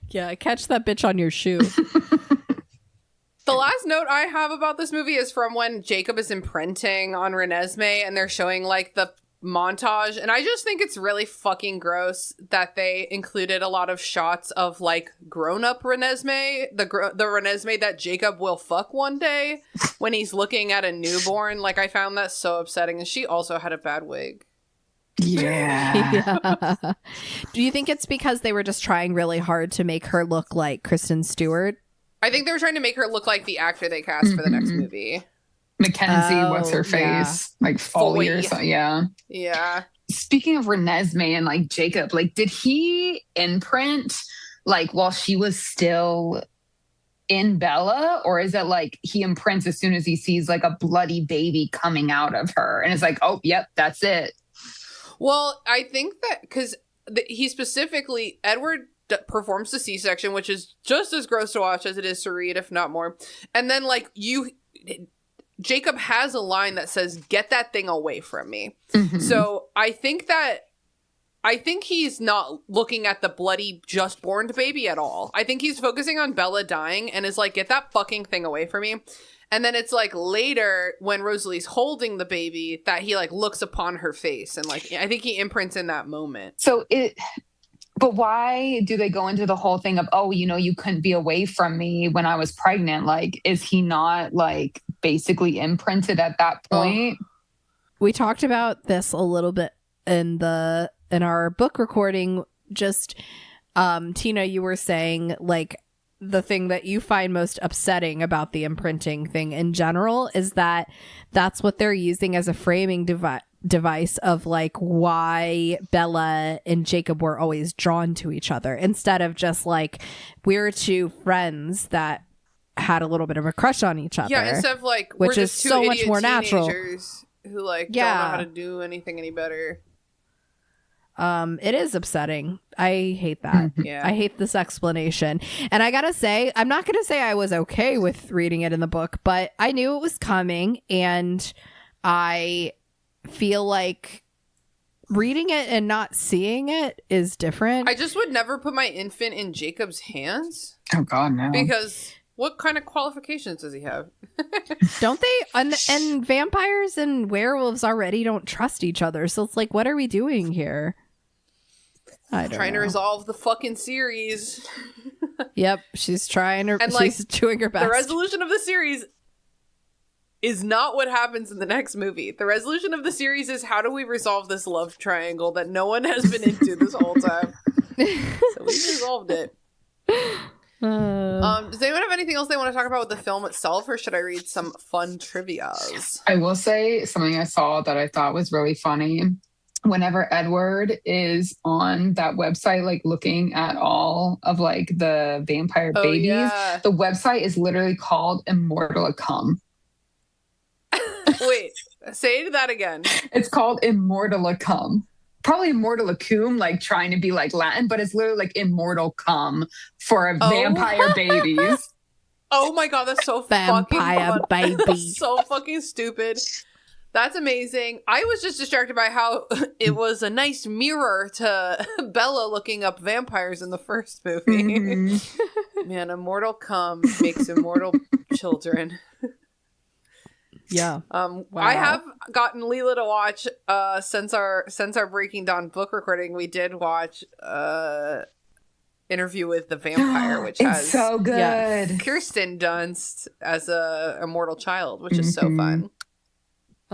Yeah, catch that bitch on your shoe. The last note I have about this movie is from when Jacob is imprinting on Renesmee and they're showing like the montage, and I just think it's really fucking gross that they included a lot of shots of like grown-up Renesmee, the Renesmee that Jacob will fuck one day when he's looking at a newborn. Like, I found that so upsetting, and she also had a bad wig. Yeah. Yeah. Do you think it's because they were just trying really hard to make her look like Kristen Stewart? I think they were trying to make her look like the actor they cast for the next movie. Mackenzie, Oh, what's her face? Like Foley or something. Yeah. Yeah. Speaking of Renesmee and like Jacob, like did he imprint like while she was still in Bella, or is it like he imprints as soon as he sees like a bloody baby coming out of her and it's like, oh, yep, that's it. Well, I think that because he specifically, Edward performs the C-section, which is just as gross to watch as it is to read, if not more. And then like Jacob has a line that says, "Get that thing away from me." Mm-hmm. So I think he's not looking at the bloody just born baby at all. I think he's focusing on Bella dying and is like, "Get that fucking thing away from me." And then it's like later when Rosalie's holding the baby that he like looks upon her face, and like I think he imprints in that moment. But why do they go into the whole thing of, oh, you know, you couldn't be away from me when I was pregnant? Like, is he not like basically imprinted at that point? We talked about this a little bit in our book recording. Just Tina, you were saying like the thing that you find most upsetting about the imprinting thing in general is that that's what they're using as a framing device of like why Bella and Jacob were always drawn to each other, instead of just like we're two friends that had a little bit of a crush on each other. Yeah, instead of like which we're is just two so much idiot more natural. teenagers who like don't know how to do anything any better. It is upsetting. I hate that. Yeah. I hate this explanation. And I gotta say, I'm not gonna say I was okay with reading it in the book, but I knew it was coming, and I feel like reading it and not seeing it is different. I just would never put my infant in Jacob's hands. Oh God, no. Because what kind of qualifications does he have? Don't they? And vampires and werewolves already don't trust each other. So it's like, what are we doing here? I don't Trying know. to resolve the fucking series. Yep, she's trying her. And, like, she's doing her best. The resolution of the series is not what happens in the next movie. The resolution of the series is how do we resolve this love triangle that no one has been into this whole time. So we resolved it. Does anyone have anything else they want to talk about with the film itself, or should I read some fun trivias? I will say something I saw that I thought was really funny. Whenever Edward is on that website, like looking at all of like the vampire babies, yeah. the website is literally called Immortalicum. Wait, say that again. It's called Immortalicum. Probably Immortalicum, like trying to be like Latin, but it's literally like immortal cum for vampire babies. Oh my God, that's so Vampire fucking baby. so fucking stupid. That's amazing. I was just distracted by how it was a nice mirror to Bella looking up vampires in the first movie. Mm-hmm. Man, immortal cum makes immortal children. Yeah. Wow. I have gotten Leela to watch since our Breaking Dawn book recording. We did watch Interview with the Vampire, which it's has so good. Kirsten Dunst as a immortal child, which is so fun.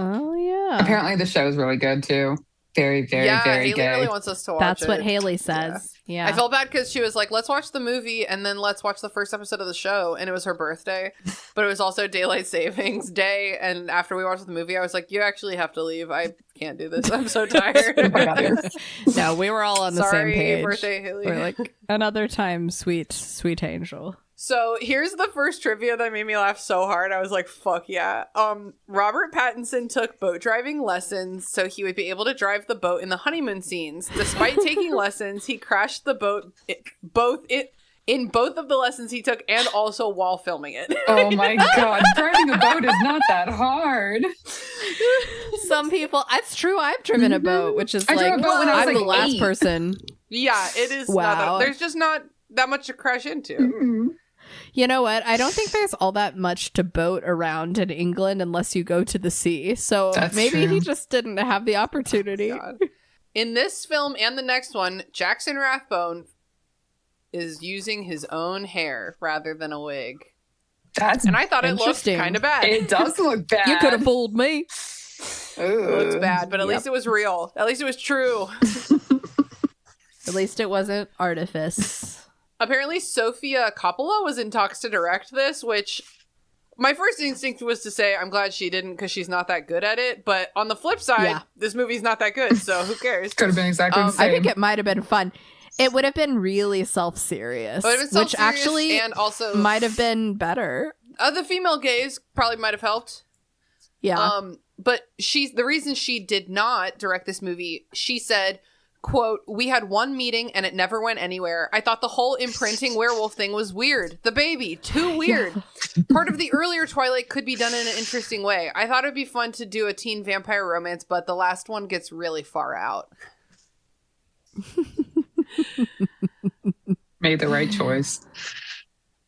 Oh yeah. Apparently the show is really good too. Very, very, yeah, very Haley really gay. wants us to watch That's it. what Haley says. Yeah. I felt bad because she was like, let's watch the movie and then let's watch the first episode of the show. And it was her birthday, but it was also Daylight Savings Day. And after we watched the movie, I was like, you actually have to leave. I can't do this. I'm so tired. No, we were all on the Sorry, same page. birthday, Haley. We're like, another time, sweet, sweet angel. So here's the first trivia that made me laugh so hard. I was like, fuck yeah. Robert Pattinson took boat driving lessons so he would be able to drive the boat in the honeymoon scenes. Despite taking lessons, he crashed the boat in both of the lessons he took and also while filming it. Oh my God. Driving a boat is not that hard. Some people, that's true. I've driven a boat, which is I drove like, a boat when I was I'm the like last 8. person. Yeah, it is. Wow. There's just not that much to crash into. Mm-hmm. You know what? I don't think there's all that much to boat around in England unless you go to the sea. So That's maybe true. he just didn't have the opportunity. God. In this film and the next one, Jackson Rathbone is using his own hair rather than a wig. That's And I thought it looked Interesting. kind of bad. it does look bad. You could have fooled me. It looks bad, but at least it was real. At least it was true. At least it wasn't artifice. Apparently, Sofia Coppola was in talks to direct this, which my first instinct was to say, I'm glad she didn't because she's not that good at it. But on the flip side, Yeah. this movie's not that good, so who cares? Could have been exactly the same. I think it might have been fun. It would have been really self-serious, It would have been which self-serious actually and also might have been better. the female gaze probably might have helped. Yeah. But the reason she did not direct this movie, she said, quote, "We had one meeting and it never went anywhere. I thought the whole imprinting werewolf thing was weird. The baby, too weird. Part of the earlier Twilight could be done in an interesting way. I thought it'd be fun to do a teen vampire romance, but the last one gets really far out." Made the right choice.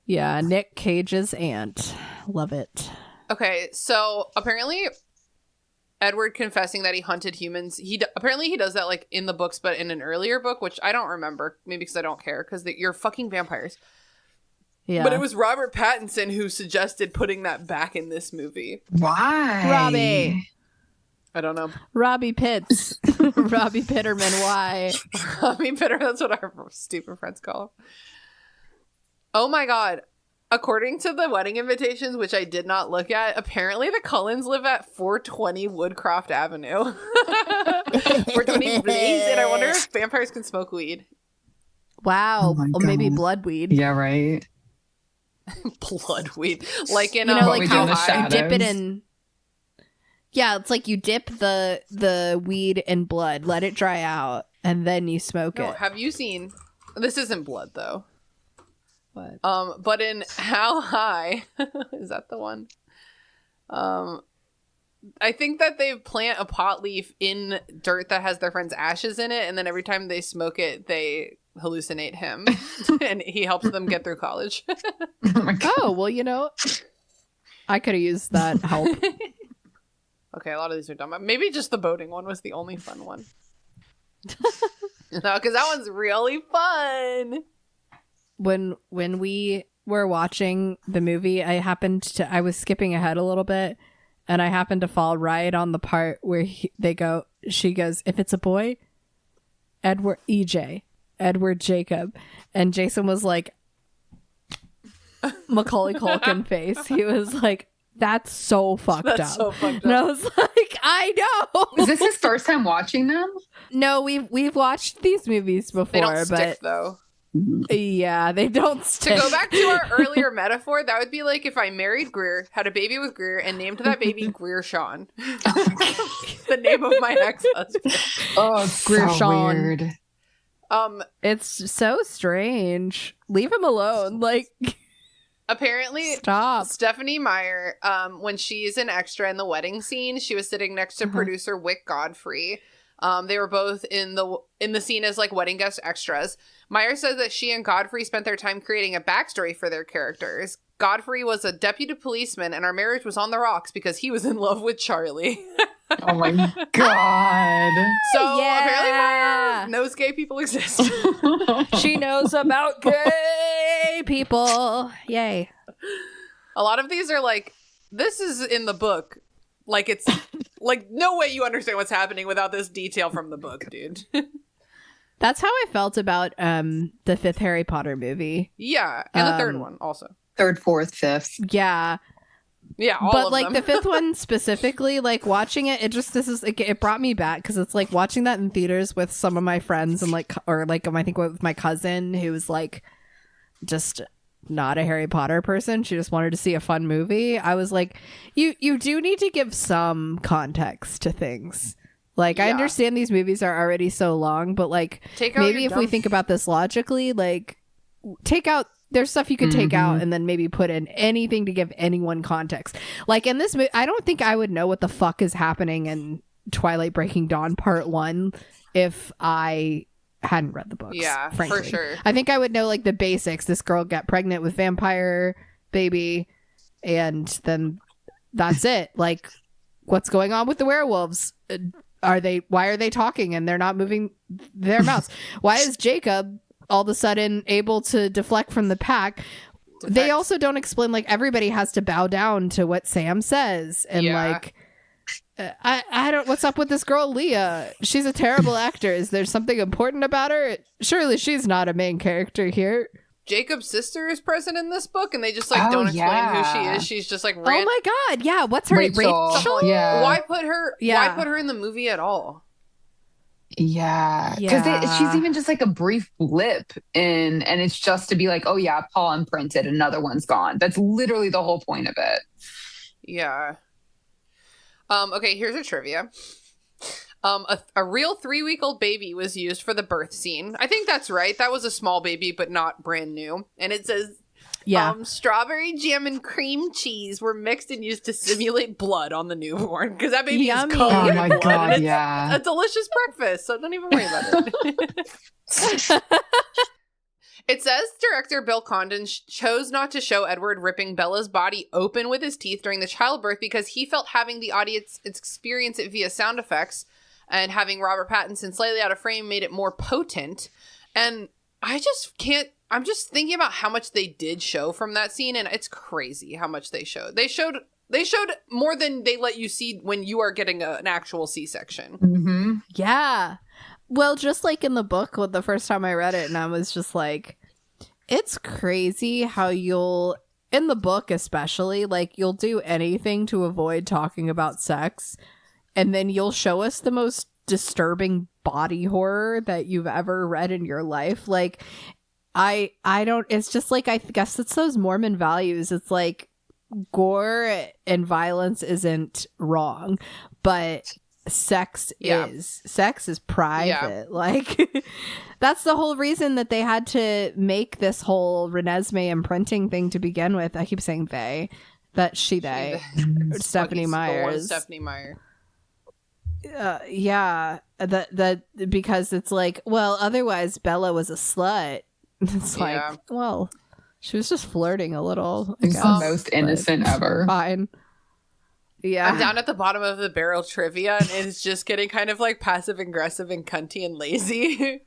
Yeah, Nick Cage's aunt. Love it. Okay, so apparently Edward confessing that he hunted humans, apparently he does that like in the books, but in an earlier book, which I don't remember, maybe because I don't care, because you're fucking vampires. Yeah. But it was Robert Pattinson who suggested putting that back in this movie. Why? Robbie. I don't know. Robbie Pitts. Robbie Pitterman, why? Robbie Pitter, that's what our stupid friends call him. Oh my god. According to the wedding invitations, which I did not look at, apparently the Cullens live at 420 Woodcroft Avenue. 420 Blaze, and I wonder if vampires can smoke weed. Wow. Oh my Or maybe God. bloodweed. Yeah, right. Blood weed. Like in You know, What like we do in the how you dip it shadows. in. Yeah, it's like you dip the weed in blood, let it dry out, and then you smoke No, it. have you seen... This isn't blood, though. What? But in How High... is that the one? I think that they plant a pot leaf in dirt that has their friend's ashes in it, and then every time they smoke it, they hallucinate him. And he helps them get through college. Oh my God. Oh, well, you know, I could have used that help. Okay, a lot of these are dumb. Maybe just the boating one was the only fun one. No, because that one's really fun. When we were watching the movie, I was skipping ahead a little bit, and I happened to fall right on the part where she goes, if it's a boy, Edward Jacob. And Jason was like, Macaulay Culkin face. He was like, that's so fucked up. That's so fucked And I up. was like, I know. Is this his first time watching them? No, we've watched these movies before, They don't but stick, though. yeah, they don't To stick. go back to our earlier metaphor, that would be like if I married Greer, had a baby with Greer, and named that baby Greer Sean. The name of my ex-husband. Oh, it's Greer so Sean. weird. It's so strange. Leave him alone. Like, Apparently, stop. Stephanie Meyer, when she's an extra in the wedding scene, she was sitting next to producer Wick Godfrey. They were both in the scene as like wedding guest extras. Meyer says that she and Godfrey spent their time creating a backstory for their characters. Godfrey was a deputy policeman, and our marriage was on the rocks because he was in love with Charlie. Oh my God. So Yeah. apparently Meyer knows gay people exist. She knows about gay people. Yay. A lot of these are like, this is in the book. Like it's like, no way you understand what's happening without this detail from the book, dude. That's how I felt about the fifth Harry Potter movie. Yeah, and the third one also. Third, fourth, fifth. Yeah. Yeah, all but of like them. the fifth one specifically, like watching it, it brought me back because it's like watching that in theaters with some of my friends and like, or like I think with my cousin who was like just not a Harry Potter person. She just wanted to see a fun movie. I was like, you do need to give some context to things. Like, I understand these movies are already so long, but like maybe if we think about this logically, like there's stuff you could take out and then maybe put in anything to give anyone context. Like in this movie, I don't think I would know what the fuck is happening in Twilight Breaking Dawn Part 1 if I hadn't read the books. Yeah, frankly. for sure. I think I would know like the basics. This girl got pregnant with vampire baby and then that's it. Like, what's going on with the werewolves? Why are they talking and they're not moving their mouths? Why is Jacob all of a sudden able to deflect from the pack? They also don't explain, like, everybody has to bow down to what Sam says. And like, I don't, what's up with this girl, Leah? She's a terrible actor. Is there something important about her? Surely she's not a main character here. Jacob's sister is present in this book, and they just like don't explain who she is. She's just like, oh my god, yeah. What's her name? Rachel? Yeah. Why put her in the movie at all? Yeah, because she's even just like a brief blip and it's just to be like, oh yeah, Paul imprinted, another one's gone. That's literally the whole point of it. Yeah. Okay, here's a trivia. A real 3-week-old baby was used for the birth scene. I think that's right. That was a small baby, but not brand new. And it says, strawberry jam and cream cheese were mixed and used to simulate blood on the newborn. Because that baby is covered in blood. God, and it's a delicious breakfast, so don't even worry about it. It says director Bill Condon chose not to show Edward ripping Bella's body open with his teeth during the childbirth because he felt having the audience experience it via sound effects and having Robert Pattinson slightly out of frame made it more potent. And I just can't, I'm just thinking about how much they did show from that scene, and it's crazy how much they showed. They showed more than they let you see when you are getting an actual C-section. Mm-hmm. Yeah. Well, just like in the book, the first time I read it, and I was just like, it's crazy how in the book especially, like, you'll do anything to avoid talking about sex, and then you'll show us the most disturbing body horror that you've ever read in your life. Like, I don't, it's just like, I guess it's those Mormon values. It's like, gore and violence isn't wrong, but sex is private. Like, that's the whole reason that they had to make this whole Renesmee imprinting thing to begin with. I keep saying they Stephanie Myers. Stephanie Meyer. That because it's like, well, otherwise Bella was a slut. It's like, well, she was just flirting a little. It's the most innocent ever. Fine. Yeah. I'm down at the bottom of the barrel trivia, and it's just getting kind of like passive aggressive and cunty and lazy.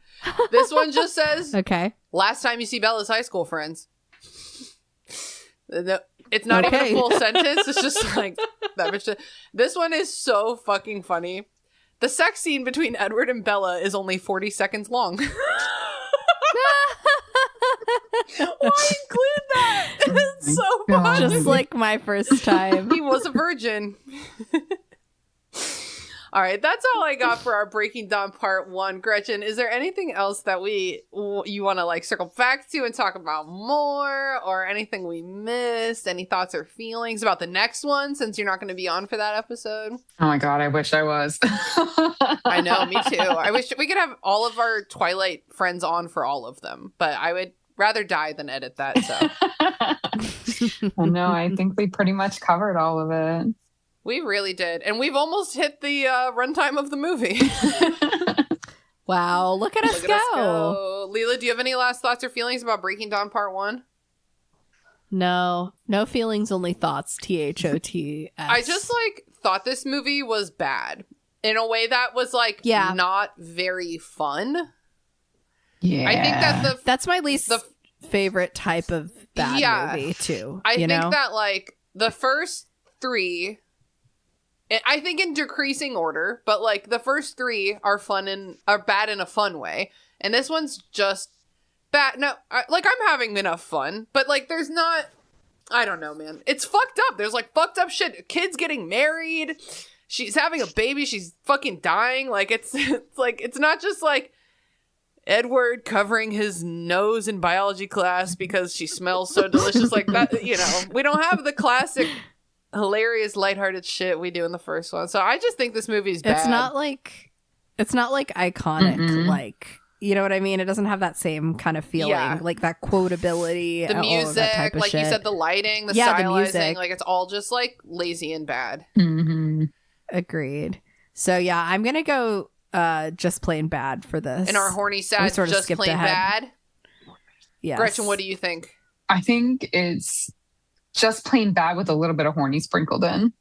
This one just says, okay, last time you see Bella's high school friends. It's not even a full sentence. It's just like that bitch. This one is so fucking funny. The sex scene between Edward and Bella is only 40 seconds long. Why include that? It's so funny. Just like my first time. He was a virgin. All right, that's all I got for our Breaking Dawn Part 1. Gretchen, is there anything else that you want to like circle back to and talk about more, or anything we missed? Any thoughts or feelings about the next one, since you're not going to be on for that episode? Oh my god, I wish I was. I know, me too. I wish we could have all of our Twilight friends on for all of them, but I would rather die than edit that. So no, I think we pretty much covered all of it. We really did. And we've almost hit the runtime of the movie. Wow, look at us go. Leela, do you have any last thoughts or feelings about Breaking Dawn Part 1? No feelings, only thoughts. THOTS. I just thought this movie was bad in a way that was not very fun. Yeah. I think that's my least favorite type of bad movie too. I think that the first 3 I think in decreasing order, but like the first 3 are fun and are bad in a fun way, and this one's just bad. No, like I'm having enough fun, but like there's not. I don't know, man. It's fucked up. There's like fucked up shit. Kids getting married. She's having a baby. She's fucking dying. Like it's like it's not just like Edward covering his nose in biology class because she smells so delicious. Like that, you know. We don't have the classic hilarious lighthearted shit we do in the first one. So I just think this movie is bad. It's not like iconic, like, you know what I mean? It doesn't have that same kind of feeling, like that quotability, the music, that type of like shit. You said, the lighting, the the stylizing, music. like it's all just like lazy and bad. Agreed. So yeah, I'm gonna go just plain bad for this. In our horny sad, sort of just skipped plain ahead. bad. Yes. Gretchen, what do you think? I think it's just plain bad with a little bit of horny sprinkled in.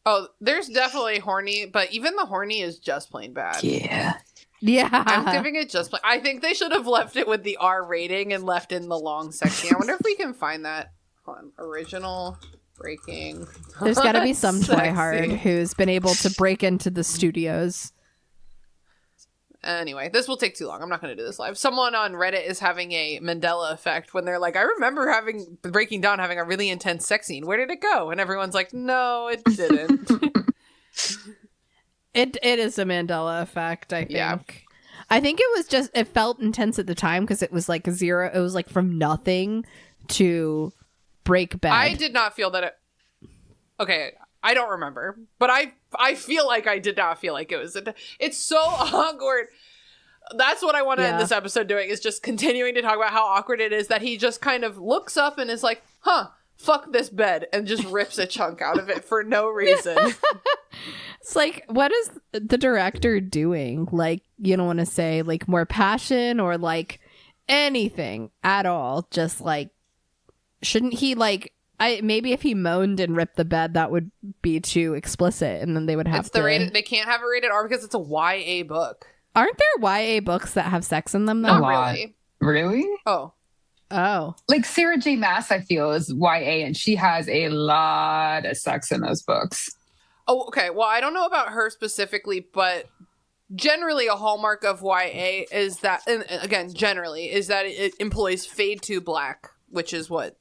Oh, there's definitely horny, but even the horny is just plain bad. Yeah. Yeah. I'm giving it just plain. I think they should have left it with the R rating and left in the long section. I wonder if we can find that on original breaking. There's got to be some Sexy. tryhard who's been able to break into the studios. Anyway, this will take too long. I'm not going to do this live. Someone on Reddit is having a Mandela effect when they're like, I remember Breaking Dawn having a really intense sex scene. Where did it go? And everyone's like, no, it didn't. It is a Mandela effect, I think. Yeah. I think it was just, it felt intense at the time because it was like it was like from nothing to break bad. I did not feel that it... Okay, I don't remember, but I feel like I did not feel like it was... It's so awkward. That's what I want to end this episode doing, is just continuing to talk about how awkward it is that he just kind of looks up and is like, huh, fuck this bed, and just rips a chunk out of it for no reason. It's like, what is the director doing? Like, you don't want to say like more passion or like anything at all. Just like, shouldn't he like, maybe if he moaned and ripped the bed, that would be too explicit, and then they would have They can't have a rated R because it's a YA book. Aren't there YA books that have sex in them though? Not lot. really. Really? Oh. Like Sarah J. Maas, I feel, is YA, and she has a lot of sex in those books. Oh, okay. Well, I don't know about her specifically, but generally a hallmark of YA is that, and again, generally, is that it employs fade to black, which is what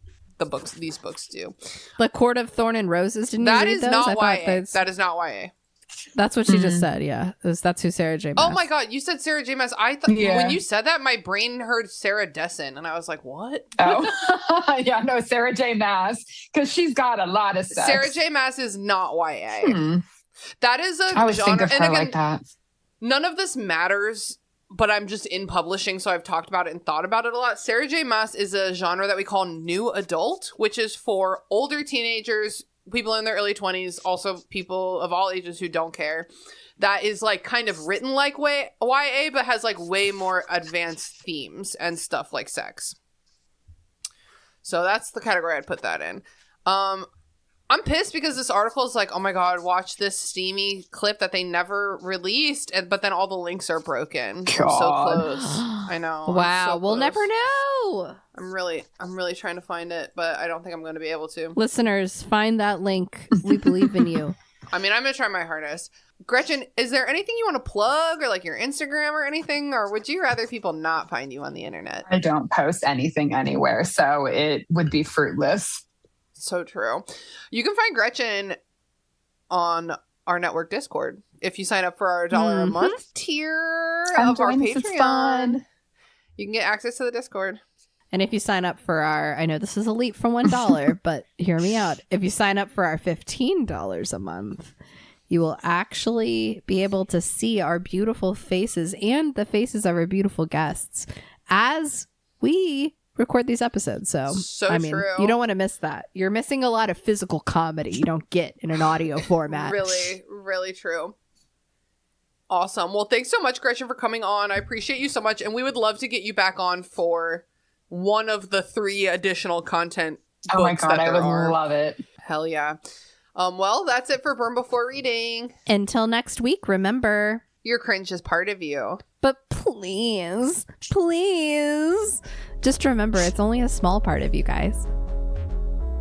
these books do. The Court of Thorn and Roses, didn't you That read is those? not I YA. thought That is not YA. that's what she just said, yeah. That's who Sarah J. Maas. Oh my god, you said Sarah J. Maas. I thought Yeah. when you said that, my brain heard Sarah Dessen, and I was like, what? Oh, yeah, no, Sarah J. Maas, because she's got a lot of sex. Sarah J. Maas is not YA. That is a I was genre. thinking of And her again, like that. none of this matters, but I'm just in publishing, so I've talked about it and thought about it a lot. Sarah J. Maas is a genre that we call new adult, which is for older teenagers, people in their early 20s, also people of all ages who don't care. That is like kind of written like YA, but has like way more advanced themes and stuff like sex. So that's the category I'd put that in. I'm pissed because this article is like, oh my god, watch this steamy clip that they never released, but then all the links are broken. I'm so close. I know. I'm Wow, so we'll close. never know. I'm really trying to find it, but I don't think I'm going to be able to. Listeners, find that link. We believe in you. I mean, I'm going to try my hardest. Gretchen, is there anything you want to plug, or like your Instagram or anything, or would you rather people not find you on the internet? I don't post anything anywhere, so it would be fruitless. So true. You can find Gretchen on our network Discord if you sign up for our $1 a month tier of our Join us, it's Patreon. fun. You can get access to the Discord. And if you sign up for our, I know this is a leap from $1, but hear me out. If you sign up for our $15 a month, you will actually be able to see our beautiful faces and the faces of our beautiful guests as we record these episodes. So I mean, true. you don't want to miss that. You're missing a lot of physical comedy you don't get in an audio format. Really, really true. Awesome. Well, thanks so much, Gretchen, for coming on. I appreciate you so much. And we would love to get you back on for one of the 3 additional content books. Oh my god, that I there would are. love it. Hell yeah. Well, that's it for Burn Before Reading. Until next week, remember, Your cringe is part of you. but please, please, just remember it's only a small part of you guys.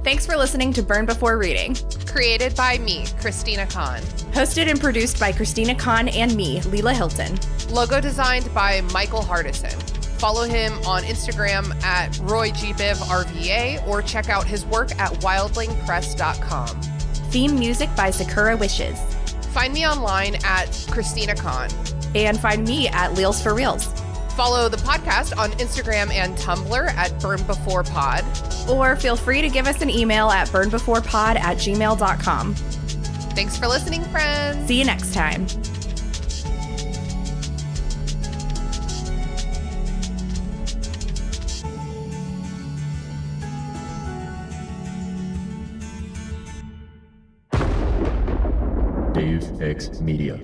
Thanks for listening to Burn Before Reading. Created by me, Christina Kahn. Hosted and produced by Christina Kahn and me, Leela Hilton. Logo designed by Michael Hardison. Follow him on Instagram at RoyGBivRVA or check out his work at wildlingpress.com. Theme music by Sakura Wishes. Find me online at Christina Kahn. And find me at Leels for Reels. Follow the podcast on Instagram and Tumblr at BurnBeforePod. Or feel free to give us an email at burnbeforepod@gmail.com. Thanks for listening, friends. See you next time. Dave X Media.